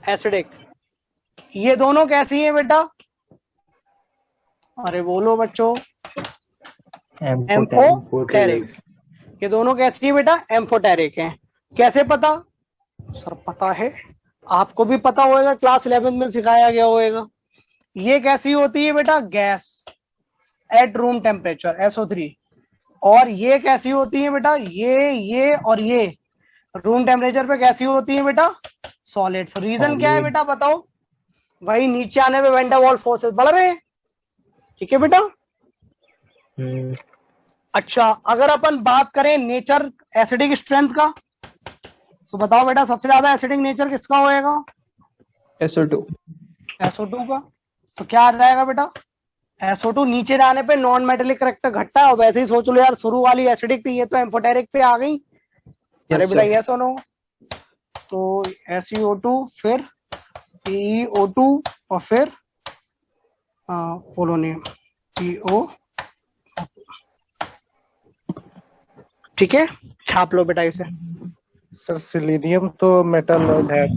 एसिडिक। ये दोनों कैसी है बेटा? अरे बोलो बच्चों, एम्फोटेरिक। ये दोनों कैसी है बेटा? एम्फोटेरिक है। कैसे पता? सर पता है, आपको भी पता होगा, क्लास 11 में सिखाया गया होगा। ये कैसी होती है बेटा? Gas at room temperature, SO3। और ये कैसी होती है बेटा? ये और ये रूम टेम्परेचर पे कैसी होती है बेटा? सॉलिड्स। रीजन क्या है बेटा बताओ? भाई नीचे आने पे वैन डर वाल्स फोर्सेस बढ़ रहे हैं। ठीक है बेटा। अच्छा, अगर अपन बात करें नेचर एसिडिक स्ट्रेंथ का, तो बताओ बेटा सबसे ज्यादा एसिडिक नेचर किसका होएगा? SO2। SO2 का। तो क्या आ जाएगा बेटा? SO2 नीचे जाने पे नॉन मेटेलिक करेक्टर घटता है, और वैसे ही सोच लो यार, शुरू वाली एसिडिक थी, ये तो एम्फोटेरिक पे आ गई। अरे बेटा यस और नो? तो SeO2, फिर PeO2 और फिर पोलोनियम PO। ठीक है, छाप लो बेटा इसे। सर सिलीनियम तो मेटल है,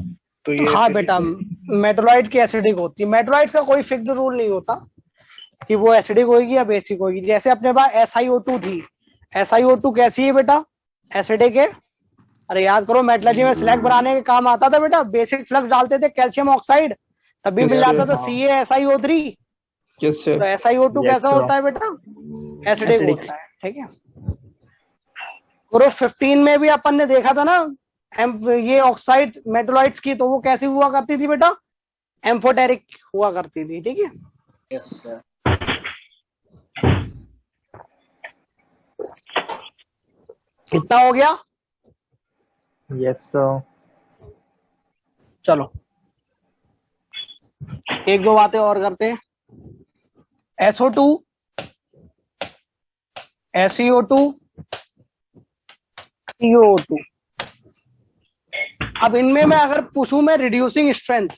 तो ये हाँ बेटा, मेटलॉइड की एसिडिक होती है। मेटलॉइड का कोई फिक्स्ड रूल नहीं होता कि वो एसिडिक होगी या बेसिक होगी। जैसे अपने पास SiO2 थी, SiO2 कैसी है बेटा? एसिडिक है। अरे याद करो, मेटलर्जी में स्लैग बनाने के काम आता था बेटा, बेसिक फ्लक्स डालते थे कैल्शियम ऑक्साइड, तभी मिल जाता था CaSiO3। Yes sir. तो SiO2 कैसा होता है बेटा? एसिडिक होता है। ठीक है, ग्रुप 15 में भी अपन ने देखा था ना, ये ऑक्साइड मेटलॉइड्स की, तो वो कैसी हुआ करती थी बेटा? एम्फोटेरिक हुआ करती थी। ठीक है, यस सर। कितना हो गया? Yes sir. चलो एक दो बातें और करते हैं। SO2, SeO2, PO2। अब इनमें मैं अगर पूछूं, मैं रिड्यूसिंग स्ट्रेंथ,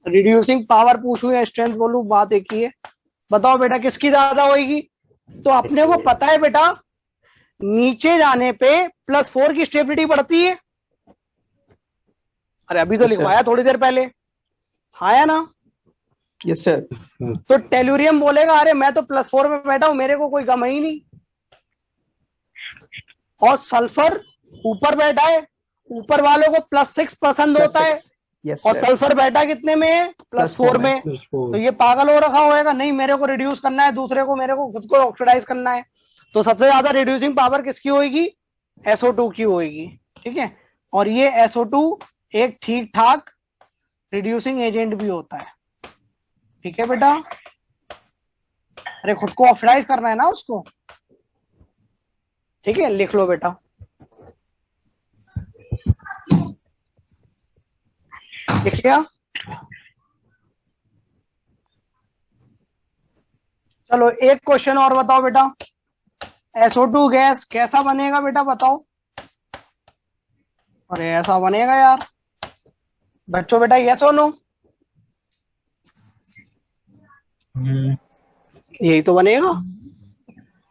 रिड्यूसिंग पावर पूछूं या स्ट्रेंथ बोलूं, बात एक ही है। बताओ बेटा किसकी ज्यादा होगी? तो अपने को पता है बेटा नीचे जाने पे +4 की स्टेबिलिटी बढ़ती है। अरे अभी तो लिखवाया थोड़ी देर पहले, आया ना। Yes sir. तो टेलुरियम बोलेगा अरे मैं तो +4 में बैठा हूं, मेरे को कोई गम ही नहीं। और सल्फर ऊपर बैठा है, ऊपर वालों को +6 पसंद होता है, यस और सर। सल्फर बैठा कितने में है? +4 में। तो ये पागल हो रखा होएगा, नहीं मेरे को रिड्यूस करना है दूसरे को, मेरे को खुद को ऑक्सीडाइज करना है। तो सबसे ज्यादा रिड्यूसिंग पावर किसकी होगी? SO2 की होगी, ठीक है। और ये SO2 एक ठीक ठाक रिड्यूसिंग एजेंट भी होता है, ठीक है बेटा। अरे खुद को ऑक्सीडाइज करना है ना उसको, ठीक है। लिख लो बेटा, लिख लिया? चलो एक क्वेश्चन और बताओ बेटा, SO2 गैस कैसा बनेगा बेटा बताओ। अरे ऐसा बनेगा यार बच्चों, बेटा यस और नो? यही तो बनेगा।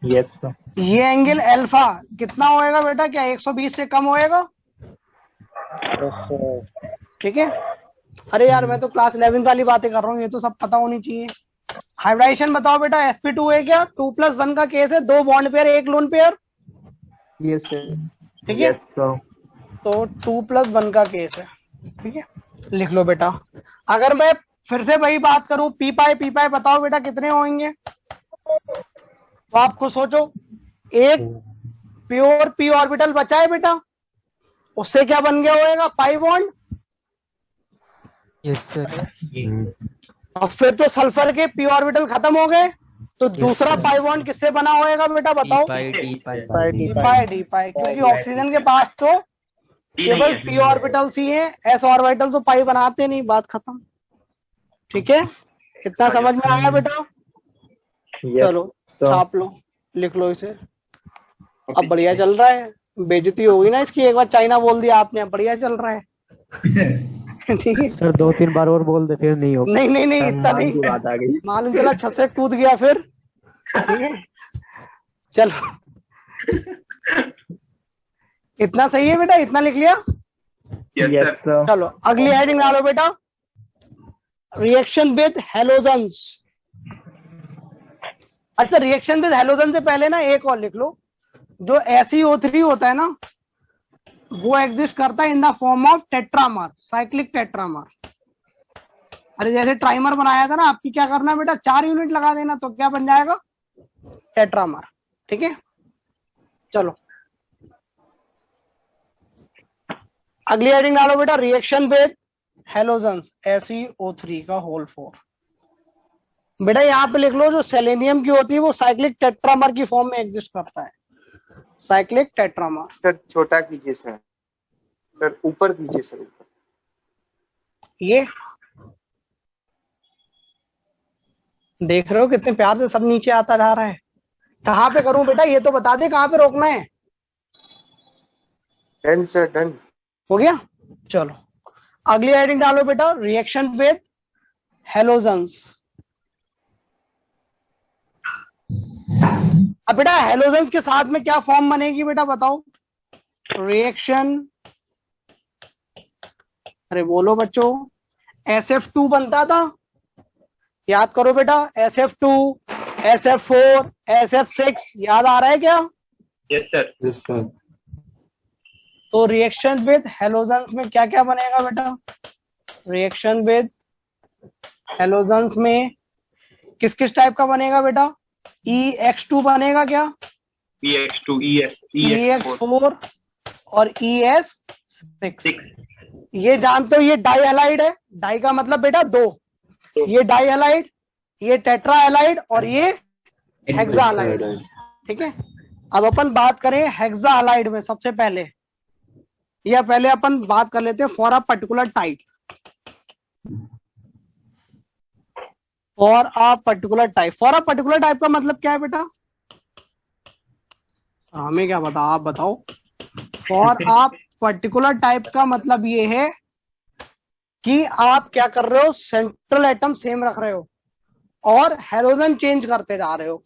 Yes sir. ये एंगल अल्फा कितना होएगा बेटा? क्या 120 से कम होएगा? ठीक है। अरे यार मैं तो क्लास 11 वाली बातें कर रहा हूँ, ये तो सब पता होनी चाहिए। हाइब्रिडाइजेशन बताओ बेटा, sp2 है क्या? 2+1 का केस है, 2 bond pair 1 lone pair, yes sir. ठीक है। Yes sir. तो 2+1 का केस है, ठीक है। लिख लो बेटा। अगर मैं फिर से वही बात करूं, पी पाई बताओ बेटा कितने होंगे? तो आपको सोचो, एक प्योर p ऑर्बिटल बचा है बेटा, उससे क्या बन गया होएगा? Pi bond. Yes sir. और फिर तो सल्फर के p ऑर्बिटल खत्म हो गए, तो दूसरा sir. पाई बॉन्ड किससे बना होएगा बेटा बताओ? डी पाई डी पाई, क्योंकि ऑक्सीजन के पास तो केवल p ऑर्बिटल्स ही है, s ऑर्बिटल तो पाई बनाते नहीं, बात खत्म, ठीक है। कितना समझ में आया बेटा? चलो छाप लो, लिख लो इसे। अब बढ़िया चल रहा है, बेइज्जती हो गई ना इसकी, एक बार चाइना बोल दिया आपने, अब बढ़िया चल रहा है। ठीक है सर 2-3 बार और बोल दे फिर नहीं होगा। नहीं इतना नहीं, बात आ गई। मालूम चला छत से कूद गया फिर, ठीक है। चलो इतना सही है बेटा, इतना लिख लिया? Yes sir. चलो अगली हेडिंग डालो बेटा, रिएक्शन विद हेलोजन्स। अच्छा रिएक्शन विद हेलोजन से पहले ना एक और लिख लो, जो SeO3 होता है ना, वो एग्जिस्ट करता है in the form of tetramer, cyclic tetramer. अरे जैसे ट्राइमर बनाया था ना, आपकी क्या करना है बेटा, 4 यूनिट लगा देना तो क्या बन जाएगा? टेट्रामर, ठीक है। चलो अगली हेडिंग डालो बेटा, रिएक्शन विद हेलोजन्स SeO3 का होल 4। बेटा यहाँ पे लिख लो, जो सेलेनियम की होती है वो साइक्लिक टेट्रामर की फॉर्म में एग्जिस्ट करता है, साइक्लिक टेट्रामर। सर छोटा कीजिए सर, सर ऊपर कीजिए सर, ऊपर। ये देख रहे हो कितने प्यार से सब नीचे आता जा रहा है। कहाँ पे करूं बेटा, ये तो बता दे कहाँ पे रोकना है। Done sir, done. हो गया। चलो अगली हेडिंग डालो बेटा, रिएक्शन विद हेलोजन्स। अब बेटा हेलोजन्स के साथ में क्या फॉर्म बनेगी बेटा बताओ? रिएक्शन, अरे बोलो बच्चों, SF2 बनता था, याद करो बेटा, SF2, SF4, SF6, याद आ रहा है क्या? Yes sir. Yes sir. तो रिएक्शन विद हेलोजन्स में क्या क्या बनेगा बेटा? रिएक्शन विद हेलोजन्स में किस किस टाइप का बनेगा बेटा? EX2 बनेगा क्या? EX2, EX4 और ES6। ये जानते हो ये डाई हैलाइड है, डाई का मतलब बेटा 2, ये डाई हैलाइड, ये टेट्रा हैलाइड और ये हेक्सा हैलाइड, ठीक है। अब अपन बात करें हेक्सा हैलाइड में सबसे पहले, या पहले अपन बात कर लेते हैं for a particular type. For a particular type, for a particular type का मतलब क्या है बेटा? हमें क्या पता, आप बताओ। फॉर अ पर्टिकुलर टाइप का मतलब ये है कि आप क्या कर रहे हो, सेंट्रल एटम सेम रख रहे हो और हेलोजन चेंज करते जा रहे हो,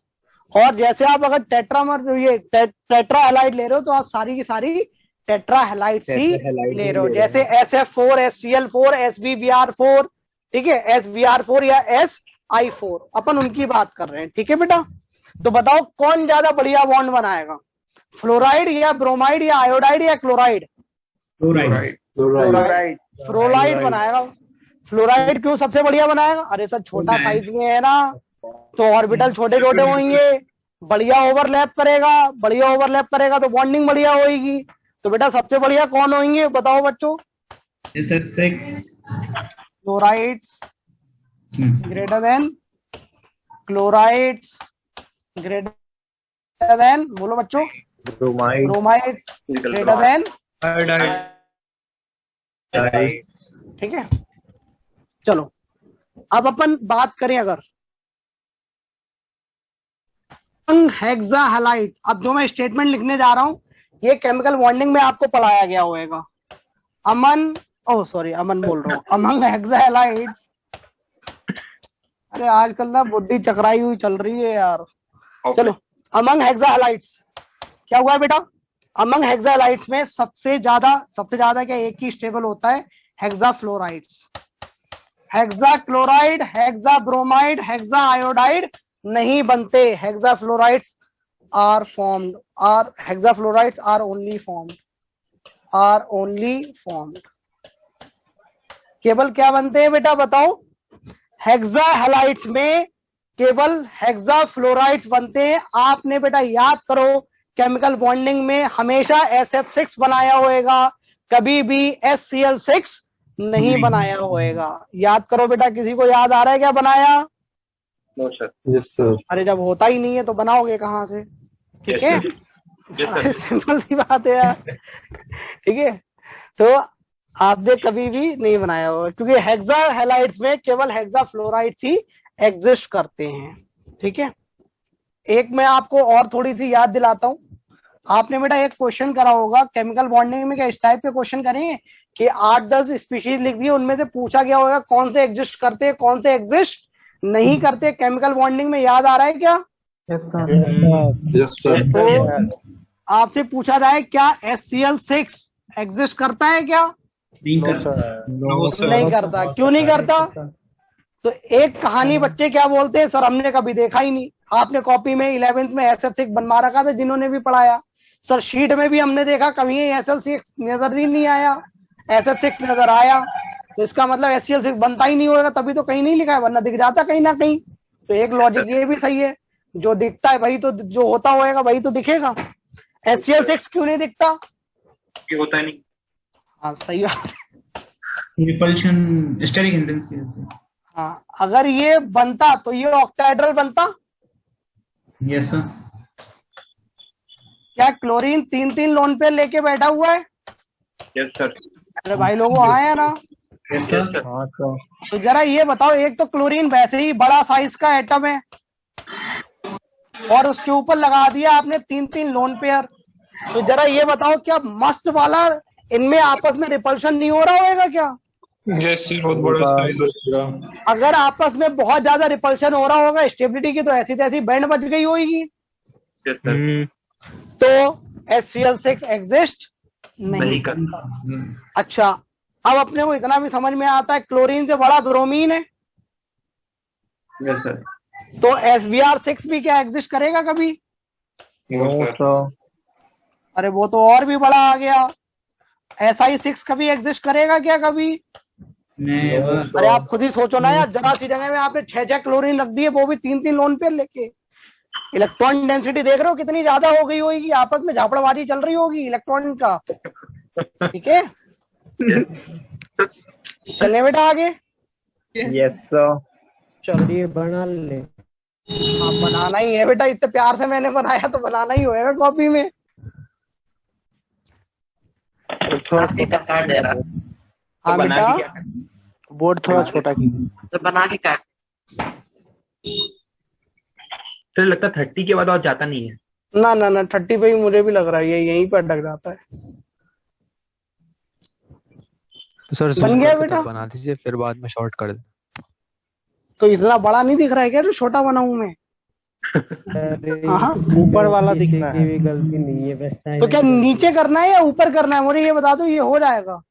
और जैसे आप अगर टेट्रामर ये टेट्रा हैलाइड ले रहे हो तो आप सारी की सारी टेट्रा हैलाइड्स ही ले रहे हो, जैसे SF4, HCl4, SbBr4, ठीक है, SBr4 या SI4, अपन उनकी बात कर रहे हैं, ठीक है बेटा। तो बताओ कौन ज्यादा बढ़िया बॉन्ड बनाएगा, फ्लोराइड या ब्रोमाइड या आयोडाइड या क्लोराइड? फ्लोराइड बनाएगा। फ्लोराइड क्यों सबसे बढ़िया बनाएगा? अरे सर छोटा साइज में है ना, तो ऑर्बिटल छोटे छोटे होंगे, बढ़िया ओवरलैप करेगा तो बॉन्डिंग बढ़िया होगी। तो बेटा सबसे बढ़िया कौन होंगे बताओ बच्चों? SF6 fluorides greater than chlorides greater than, बोलो बच्चों, ब्रोमाइड ग्रेटर देन, ठीक है। चलो अब अपन बात करें अगर हेक्सा हैलाइड, अब जो मैं स्टेटमेंट लिखने जा रहा हूं ये केमिकल बॉन्डिंग में आपको पढ़ाया गया होगा। अमन बोल रहा हूँ, अमंग हेक्सा हैलाइड्स, अरे आजकल ना बुद्धि चकराई हुई चल रही है यार। चलो अमंग हेक्सा हैलाइड्स क्या हुआ है बेटा? अमंग हेक्सा हैलाइड्स में सबसे ज्यादा क्या एक ही स्टेबल होता है, hexa fluorides. Hexa chloride, hexa bromide, hexa iodide नहीं बनते। Hexa fluorides are formed, are hexa fluorides are only formed. केवल क्या बनते हैं बेटा बताओ? हेक्सा हैलाइड्स में केवल हेक्सा फ्लोराइड्स बनते हैं। आपने बेटा याद करो केमिकल बॉन्डिंग में हमेशा SF6 बनाया होएगा, कभी भी HCl6 नहीं बनाया होएगा। याद करो बेटा, किसी को याद आ रहा है क्या बनाया? No sir. Yes sir. अरे जब होता ही नहीं है तो बनाओगे कहाँ से, ठीक है? सिंपल सी बात है यार, ठीक है। तो आपने कभी भी नहीं बनाया होगा क्योंकि हेक्सा हैलाइड्स में केवल हेक्सा फ्लोराइड्स ही एग्जिस्ट करते हैं, ठीक है। एक मैं आपको और थोड़ी सी याद दिलाता हूं। आपने बेटा एक क्वेश्चन करा होगा केमिकल बॉन्डिंग में, क्या इस टाइप के क्वेश्चन करेंगे कि 8-10 स्पीशीज लिख दिए, उनमें से पूछा गया होगा कौन से एग्जिस्ट करते हैं कौन से एग्जिस्ट नहीं करते केमिकल बॉन्डिंग में। याद आ रहा है क्या? Yes sir. तो आपसे पूछा जाए क्या HCl6 एग्जिस्ट करता है क्या? नहीं करता। नहीं करता। क्यों नहीं करता? तो एक कहानी बच्चे क्या बोलते हैं, सर हमने कभी देखा ही नहीं। आपने कॉपी में 11th में SF6 बनवा रखा था जिन्होंने भी पढ़ाया, सर शीट में भी हमने देखा कभी HCl6 नजर ही नहीं आया, SF6 नजर आया, तो इसका मतलब HCl6 बनता ही नहीं होगा, तभी तो कहीं नहीं लिखा है, वरना दिख जाता कहीं ना कहीं। तो एक लॉजिक ये भी सही है, जो दिखता है वही तो, जो होता होगा वही तो दिखेगा। HCl6 क्यों नहीं दिखता? होता है नहीं। हाँ सही बात, रिपल्शन स्टेरिक हिंड्रेंस की वजह से। हाँ अगर ये बनता तो ये ऑक्टाहेड्रल बनता। Yes sir. क्या क्लोरीन 3-3 लोन पेयर लेके बैठा हुआ है? Yes sir. अरे भाई लोगों आए ना। Yes sir. तो जरा ये बताओ, एक तो क्लोरीन वैसे ही बड़ा साइज का एटम है और उसके ऊपर लगा दिया आपने 3-3 लोन पेयर, तो जरा ये बताओ क्या मस्त वाला इनमें आपस में रिपल्शन नहीं हो रहा होगा क्या? यस सर, बहुत बड़ा। अगर आपस में बहुत ज्यादा रिपल्शन हो रहा होगा स्टेबिलिटी की, तो ऐसी तैसी बैंड बच गई होगी। Yes sir. तो HCl6 एग्जिस्ट नहीं करता। अच्छा अब अपने को इतना भी समझ में आता है क्लोरीन से बड़ा ब्रोमीन है, यस सर। तो SBr6 भी क्या एग्जिस्ट करेगा कभी? अरे वो तो और भी बड़ा आ गया। SI6 कभी एग्जिस्ट करेगा क्या कभी? अरे आप खुद ही सोचो ना यार, जरा सी जगह में आपने 6-6 क्लोरीन रख दिए, वो भी 3-3 लोन पेयर लेके। इलेक्ट्रॉन डेंसिटी देख रहे हो कितनी ज्यादा हो गई होगी, आपस में झापड़बाजी चल रही होगी इलेक्ट्रॉन का, ठीक है। चले बेटा आगे। Yes sir. चलिए बना ले। हाँ बनाना ही है बेटा, इतने प्यार से मैंने बनाया तो बनाना ही होगा कॉपी में। कार्ड दे रहा हाँ बेटा, बोर्ड थोड़ा छोटा की। तो बना के काट। सर लगता है 30 के बाद और जाता नहीं है। ना ना ना 30 पे ही मुझे भी लग रहा है ये यहीं पर अटक जाता है। तो सर बन गया बेटा? बना दीजिए फिर बाद में शॉर्ट कर दे। तो इतना बड़ा नहीं दिख रहा है क्या जो छोटा बनाऊं मैं? हाँ, ऊपर वाला किसी दिखना की है। भी गलती नहीं है, बस तो क्या नीचे करना है या ऊपर करना है? मुझे ये बता दो, ये हो जाएगा।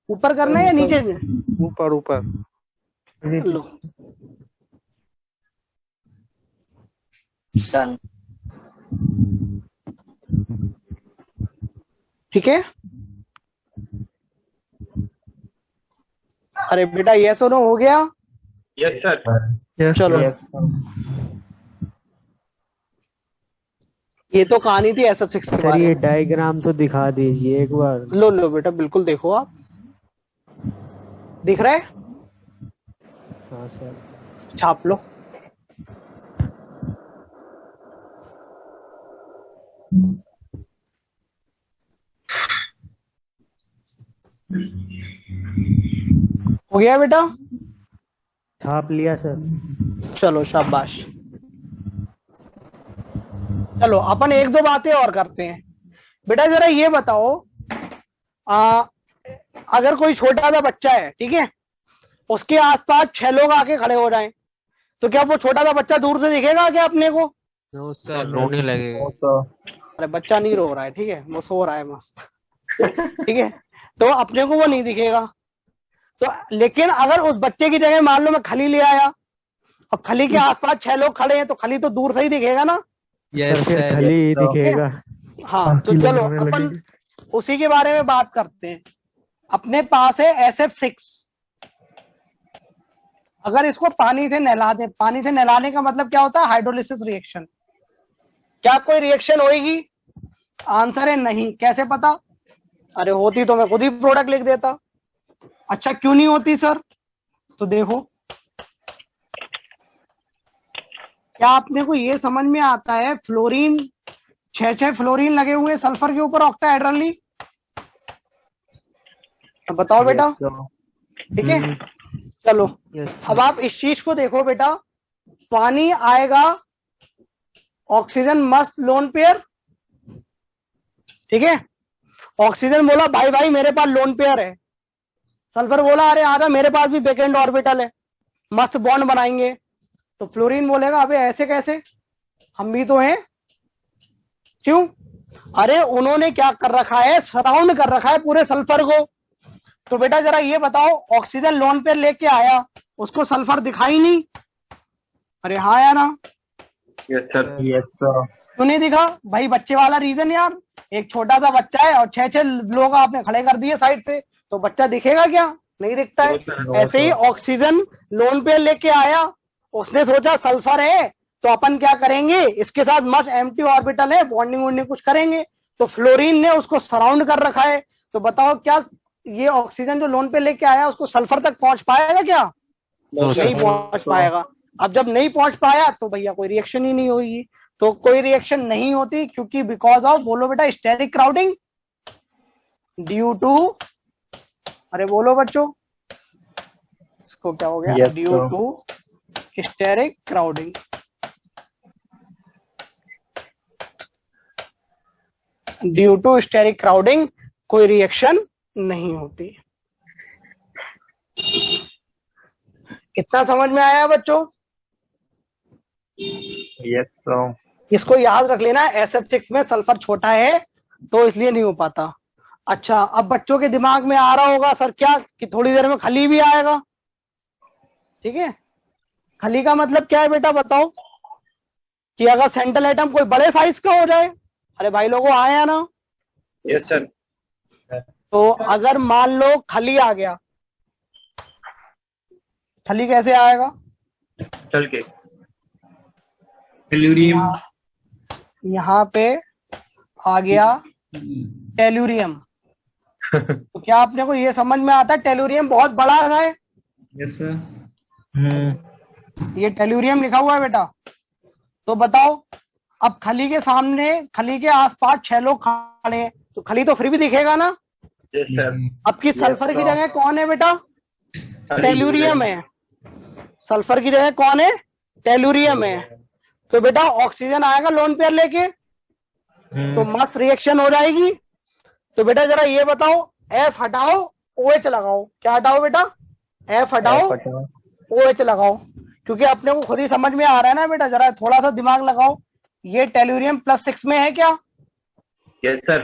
ऊपर करना है या नीचे? ऊपर ऊपर। लो, ठीक है। अरे बेटा ये सुनो, हो गया। Yes sir. चलो, ये तो कहानी थी SF6 के सर बारे ये में। डायग्राम तो दिखा दीजिए एक बार। लो लो बेटा, बिल्कुल देखो आप। दिख रहा है? हाँ सर। छाप लो। हो गया बेटा? छाप लिया सर। चलो शाबाश। चलो अपन एक दो बातें और करते हैं। बेटा जरा ये बताओ, अगर कोई छोटा सा बच्चा है, ठीक है, उसके आसपास 6 लोग आके खड़े हो जाएं, तो क्या वो छोटा सा बच्चा दूर से दिखेगा क्या अपने को? नो सर, रोने लगेगा। अरे बच्चा नहीं रो रहा है, ठीक है, वो सो रहा है मस्त। ठीक है, तो अपने को वो नहीं दिखेगा। तो लेकिन अगर उस बच्चे की जगह मान लो मैं खली ले आया, अब खली के आसपास 6 लोग खड़े हैं, तो खली तो दूर से ही दिखेगा ना। यस फिर सर। खाली ही दिखेगा। हाँ, तो बाकी लोग चलो रोने अपन लगेंगे। उसी के बारे में बात करते हैं। अपने पास है SF6। अगर इसको पानी से नहला दे, पानी से नहलाने का मतलब क्या होता है? Hydrolysis reaction. क्या कोई रिएक्शन होगी? आंसर है नहीं। कैसे पता? अरे होती तो मैं खुद ही प्रोडक्ट लिख देता। अच्छा क्यों नहीं होती सर? तो देखो, क्या अपने को ये समझ में आता है, फ्लोरीन 6 फ्लोरीन लगे हुए सल्फर के ऊपर ऑक्टाहेड्रली। तो बताओ बेटा, ठीक है। चलो अब आप इस चीज को देखो बेटा, पानी आएगा, ऑक्सीजन मस्ट लोन पेयर, ठीक है। ऑक्सीजन बोला भाई भाई मेरे पास लोन पेयर है। सल्फर बोला अरे आजा मेरे पास भी बैकेंड ऑर्बिटल है, मस्त बॉन्ड बनाएंगे। तो फ्लोरीन बोलेगा अबे ऐसे कैसे, हम भी तो हैं। क्यों? अरे उन्होंने क्या कर रखा है, सराउंड कर रखा है पूरे सल्फर को। तो बेटा जरा ये बताओ, ऑक्सीजन लोन पेयर लेके आया, उसको सल्फर दिखाई नहीं? अरे हाँ या ना? Yes sir. क्यों नहीं दिखा भाई? बच्चे वाला रीजन यार। एक छोटा सा बच्चा है और 6 लोग आपने खड़े कर दिए साइड से, तो बच्चा दिखेगा क्या? नहीं दिखता है। ऐसे ही ऑक्सीजन लोन पेयर लेके आया, उसने सोचा सल्फर है तो अपन क्या करेंगे, इसके साथ मस्त एम्प्टी ऑर्बिटल है, बॉन्डिंग वॉन्डिंग कुछ करेंगे। तो फ्लोरीन ने उसको सराउंड कर रखा है। तो बताओ क्या ये ऑक्सीजन जो लोन पे लेके आया उसको सल्फर तक पहुंच पाएगा क्या? नहीं पहुंच पाएगा। अब जब नहीं पहुंच पाया तो भैया कोई रिएक्शन ही नहीं होगी। तो कोई रिएक्शन नहीं होती क्योंकि बिकॉज ऑफ, बोलो बेटा, स्टेरिक क्राउडिंग ड्यू टू, अरे बोलो बच्चों, इसको क्या हो गया? Due to steric crowding. Due to steric crowding कोई रिएक्शन नहीं होती। कितना समझ में आया बच्चों? Yes sir. इसको याद रख लेना, SF6 में सल्फर छोटा है तो इसलिए नहीं हो पाता। अच्छा अब बच्चों के दिमाग में आ रहा होगा सर क्या, कि थोड़ी देर में खली भी आएगा, ठीक है। खली का मतलब क्या है बेटा बताओ? कि अगर सेंट्रल एटम कोई बड़े साइज का हो जाए। अरे भाई लोगों आया ना? Yes sir. तो अगर मान लो खली आ गया, खली कैसे आएगा? चल के टेलुरियम। यहाँ पे आ गया टेलुरियम। तो क्या आपने को ये समझ में आता है टेलुरियम बहुत बड़ा है? Yes sir. ये टेलुरियम लिखा हुआ है बेटा। तो बताओ, अब खली के सामने, खली के आसपास 6 लोग खड़े हैं, तो खली तो फिर भी दिखेगा ना। Yes sir. अब की सल्फर की जगह कौन है बेटा? टेलुरियम है। सल्फर की जगह कौन है? टेलुरियम है। तो बेटा ऑक्सीजन आएगा लोन पेयर लेके, तो मस्त रिएक्शन हो जाएगी। तो बेटा जरा ये बताओ, F हटाओ OH लगाओ। क्या हटाओ बेटा? F हटाओ OH लगाओ। क्योंकि अपने को खुद ही समझ में आ रहा है ना बेटा, जरा थोड़ा सा दिमाग लगाओ। ये टेल्यूरियम +6 में है क्या, यस सर।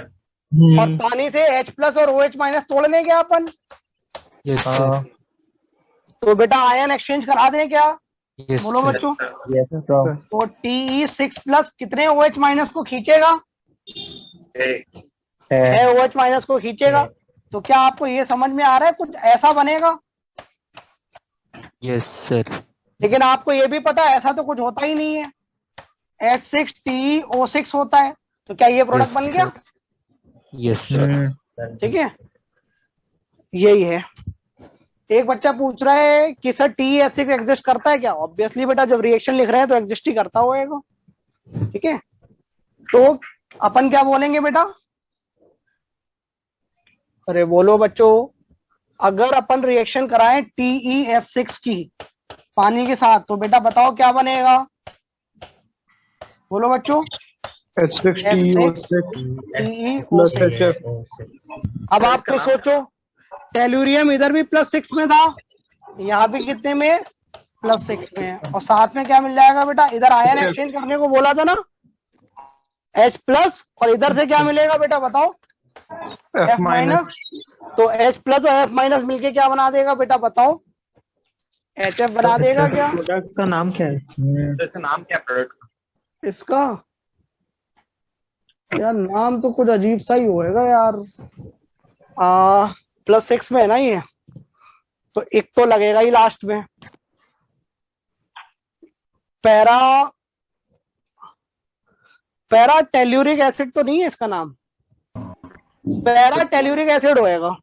और पानी से H+ और OH- तोड़ लें क्या अपन, यस सर। तो बेटा आयन एक्सचेंज करा दें क्या, यस बोलो सर। बच्चों। Yes sir. तो Te6+ कितने OH- को खींचेगा, है OH- को खींचेगा। तो क्या आपको ये समझ में आ रहा है कुछ ऐसा बनेगा, यस सर। लेकिन आपको ये भी पता है ऐसा तो कुछ होता ही नहीं है, H6TeO6 होता है। तो क्या ये प्रोडक्ट बन गया, यस सर। ठीक है, यही है। एक बच्चा पूछ रहा है कि सर TeF6 एग्जिस्ट करता है क्या, ऑब्वियसली बेटा जब रिएक्शन लिख रहे हैं तो एग्जिस्ट ही करता होगा, ठीक है। तो अपन क्या बोलेंगे बेटा, अरे बोलो बच्चों, अगर अपन रिएक्शन कराएं TeF6 की पानी के साथ तो बेटा बताओ क्या बनेगा, बोलो बच्चों। H6TeO6 plus TeO6। HF। अब आप तो सोचो, टेल्यूरियम इधर भी +6 में था, यहाँ भी कितने में, +6 में है, और साथ में क्या मिल जाएगा बेटा, इधर आयन एक्सचेंज करने को बोला था ना, H+, और इधर से क्या मिलेगा बेटा बताओ, F-। तो H+ और F- मिलके क्या बना देगा बेटा बताओ, HF बना देगा क्या। प्रोडक्ट का नाम क्या है? इसका नाम क्या प्रोडक्ट का? इसका यार नाम तो कुछ अजीब सा ही होएगा यार, +6 में है ना ये, तो एक तो लगेगा ही लास्ट में, पैरा टेल्यूरिक एसिड तो नहीं है इसका नाम, पैरा टेल्यूरिक एसिड होएगा।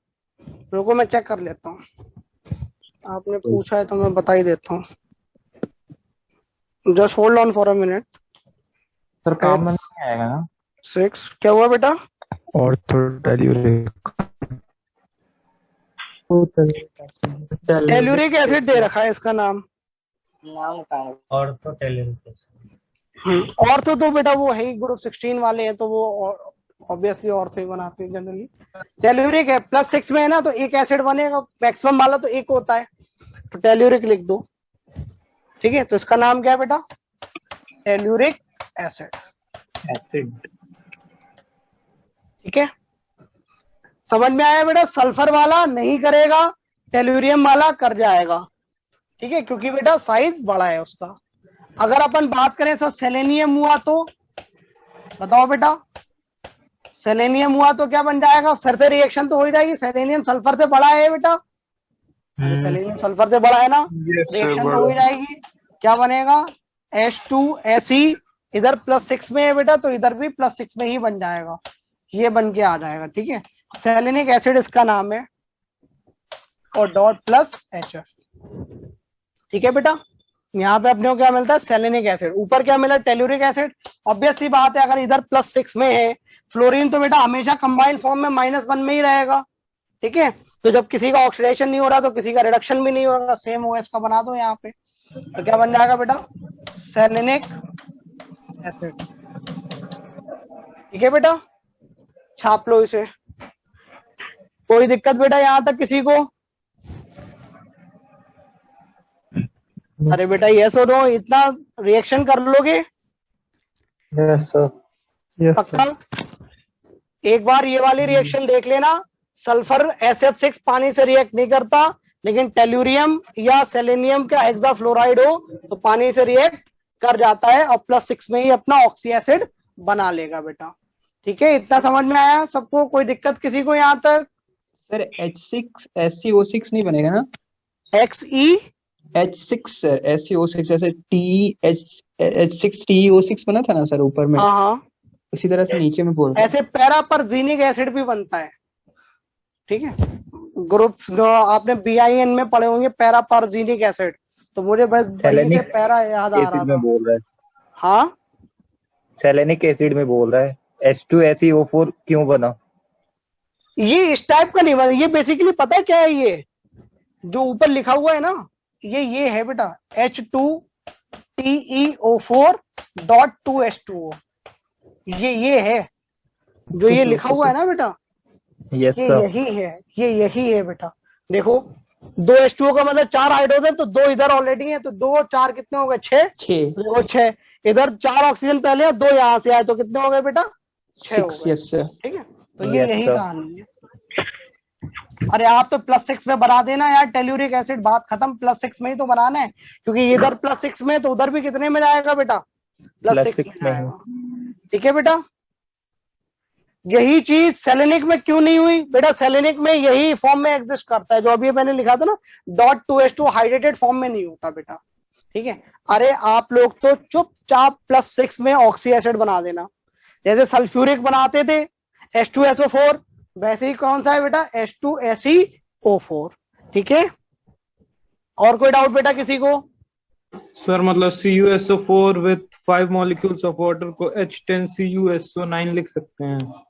रुको मैं चेक कर लेता हूँ, आपने पूछा है तो मैं बता ही देता हूँ, just hold on for a minute. Sir काम में नहीं आएगा ना? 6 क्या हुआ बेटा, ऑर्थोटेल्यूरिक। टेल्यूरिक एसिड दे रखा है इसका नाम। ऑर्थो तो बेटा वो है ही, ग्रुप 16 वाले हैं तो वो ऑब्वियसली ऑर्थो ही बनाते हैं जनरली। टेल्यूरिक है, +6 में है ना, तो एक एसिड बनेगा, मैक्सिमम वाला तो एक होता है, तो टेल्यूरिक लिख दो, ठीक है। तो इसका नाम क्या है बेटा, टेल्यूरिक एसिड, ठीक है। समझ में आया बेटा, सल्फर वाला नहीं करेगा, टेल्यूरियम वाला कर जाएगा, ठीक है, क्योंकि बेटा साइज बड़ा है उसका। अगर अपन बात करें सर सेलेनियम हुआ तो बताओ बेटा, सेलेनियम हुआ तो क्या बन जाएगा, फिर से रिएक्शन तो हो ही जाएगी, सेलेनियम सल्फर से बड़ा है बेटा, सेलेनियम सल्फर से बड़ा है ना, रिएक्शन तो हो ही जाएगी। क्या बनेगा, H2Se, इधर +6 में है बेटा तो इधर भी +6 में ही बन जाएगा, ये बन के आ जाएगा, ठीक है। सेलेनिक एसिड इसका नाम है, और .+HF, ठीक है बेटा। यहाँ पे अपने को क्या मिलता है, सेलेनिक एसिड, ऊपर क्या मिला, टेल्यूरिक एसिड। ऑब्वियस सी बात है, अगर इधर +6 में है, फ्लोरीन तो बेटा हमेशा कंबाइंड फॉर्म में -1 में ही रहेगा, ठीक है। तो जब किसी का ऑक्सीडेशन नहीं हो रहा तो किसी का रिडक्शन भी नहीं होगा, सेम OS का बना दो यहाँ पे, तो क्या बन जाएगा बेटा, सेलेनिक एसिड, ठीक है बेटा, छाप लो इसे। कोई दिक्कत बेटा यहाँ तक किसी को, अरे बेटा यस और नो, इतना रिएक्शन कर लोगे, यस सर। पक्का। एक बार ये वाली रिएक्शन देख लेना, सल्फर SF6 पानी से रिएक्ट नहीं करता, लेकिन टेल्यूरियम या सेलेनियम का हेक्साफ्लोराइड हो तो पानी से रिएक्ट कर जाता है, और +6 में ही अपना ऑक्सी एसिड बना लेगा बेटा, ठीक है। इतना समझ में आया सबको, कोई दिक्कत किसी को यहाँ तक। सर H6SCO6 नहीं बनेगा ना, XE H6 सर, SCO6 जैसे H6TeO6 बना था ना सर ऊपर में, हाँ हाँ, उसी तरह से नीचे में बोल रहा ऐसे पैरापरजीनिक एसिड भी बनता है, ठीक है। ग्रुप जो आपने BIN में पढ़े होंगे पैरापरजीनिक एसिड, तो मुझे बस वहीं से पैरा याद आ रहा था। बोल रहा है, हाँ सेलेनिक एसिड में बोल रहा है, H2SeO4 क्यों बना? ये इस टाइप का नहीं बना, ये बेसिकली पता है क्या है, ये जो ऊपर लिखा हुआ है ना, ये है बेटा H2TeO4.2H2O, ये है जो ये लिखा हुआ है ना बेटा, यस ये सर। यही है, ये यही है बेटा। देखो दो H2O का मतलब 4 हाइड्रोजन, तो 2 इधर ऑलरेडी है, तो 2 और 4 कितने हो गए? 6। 6 देखो 6 इधर, 4 ऑक्सीजन पहले है, 2 यहाँ से आए, तो कितने हो गए बेटा? 6 हो 6 गए। Yes sir. ठीक है, तो ये Yes, यही sir. कहानी है। अरे आप तो +6 में बना देना यार, टेल्यूरिक एसिड, बात खत्म। +6 में ही तो बनाना है, क्योंकि इधर +6 में, तो उधर भी कितने में जाएगा बेटा? +6 6 में जाएगा। ठीक है बेटा, यही चीज सेलेनिक में क्यों नहीं हुई बेटा? सेलेनिक में यही फॉर्म में एग्जिस्ट करता है, जो अभी मैंने लिखा था ना, .2H2 हाइड्रेटेड फॉर्म में नहीं होता बेटा। ठीक है, अरे आप लोग तो चुपचाप +6 में ऑक्सी एसिड बना देना, जैसे सल्फ्यूरिक बनाते थे H2SO4, वैसे ही कौन सा है बेटा? H2SeO4। ठीक है, और कोई डाउट बेटा किसी को? सर मतलब CuSO4 with 5 molecules of water को H10CuSO9 लिख सकते हैं।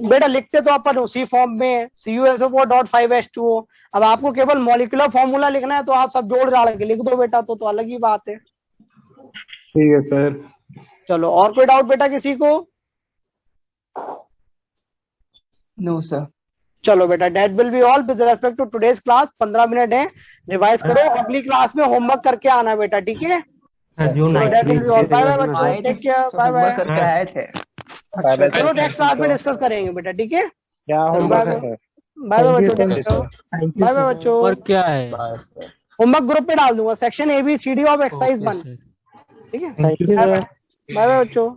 बेटा लिखते तो अपन उसी फॉर्म में CuSO4.5H2O। अब आपको केवल मॉलिक्यूलर फॉर्मूला लिखना है, तो आप सब जोड़ जाड़ के लिख दो बेटा, तो अलग ही बात है। ठीक है सर। चलो, और कोई डाउट बेटा किसी को? No sir. चलो बेटा, that will be all with respect to today's class. 15 minute है, रिवाइज करो, अगली क्लास में होमवर्क करके आना बेटा। ठीक है, June date will be all. Bye bye बच्चों, टेक केयर, बाय बाय। करके आए थे। चलो नेक्स्ट क्लास में डिस्कस करेंगे बेटा। ठीक है, क्या होगा सर? बाय बाय बच्चों, बाय बाय बच्चों। और क्या है? होमवर्क ग्रुप पे डाल दूंगा, section ABCD of exercise 1। Okay, sir. ठीक है, thank you sir. Bye bye बच्चों।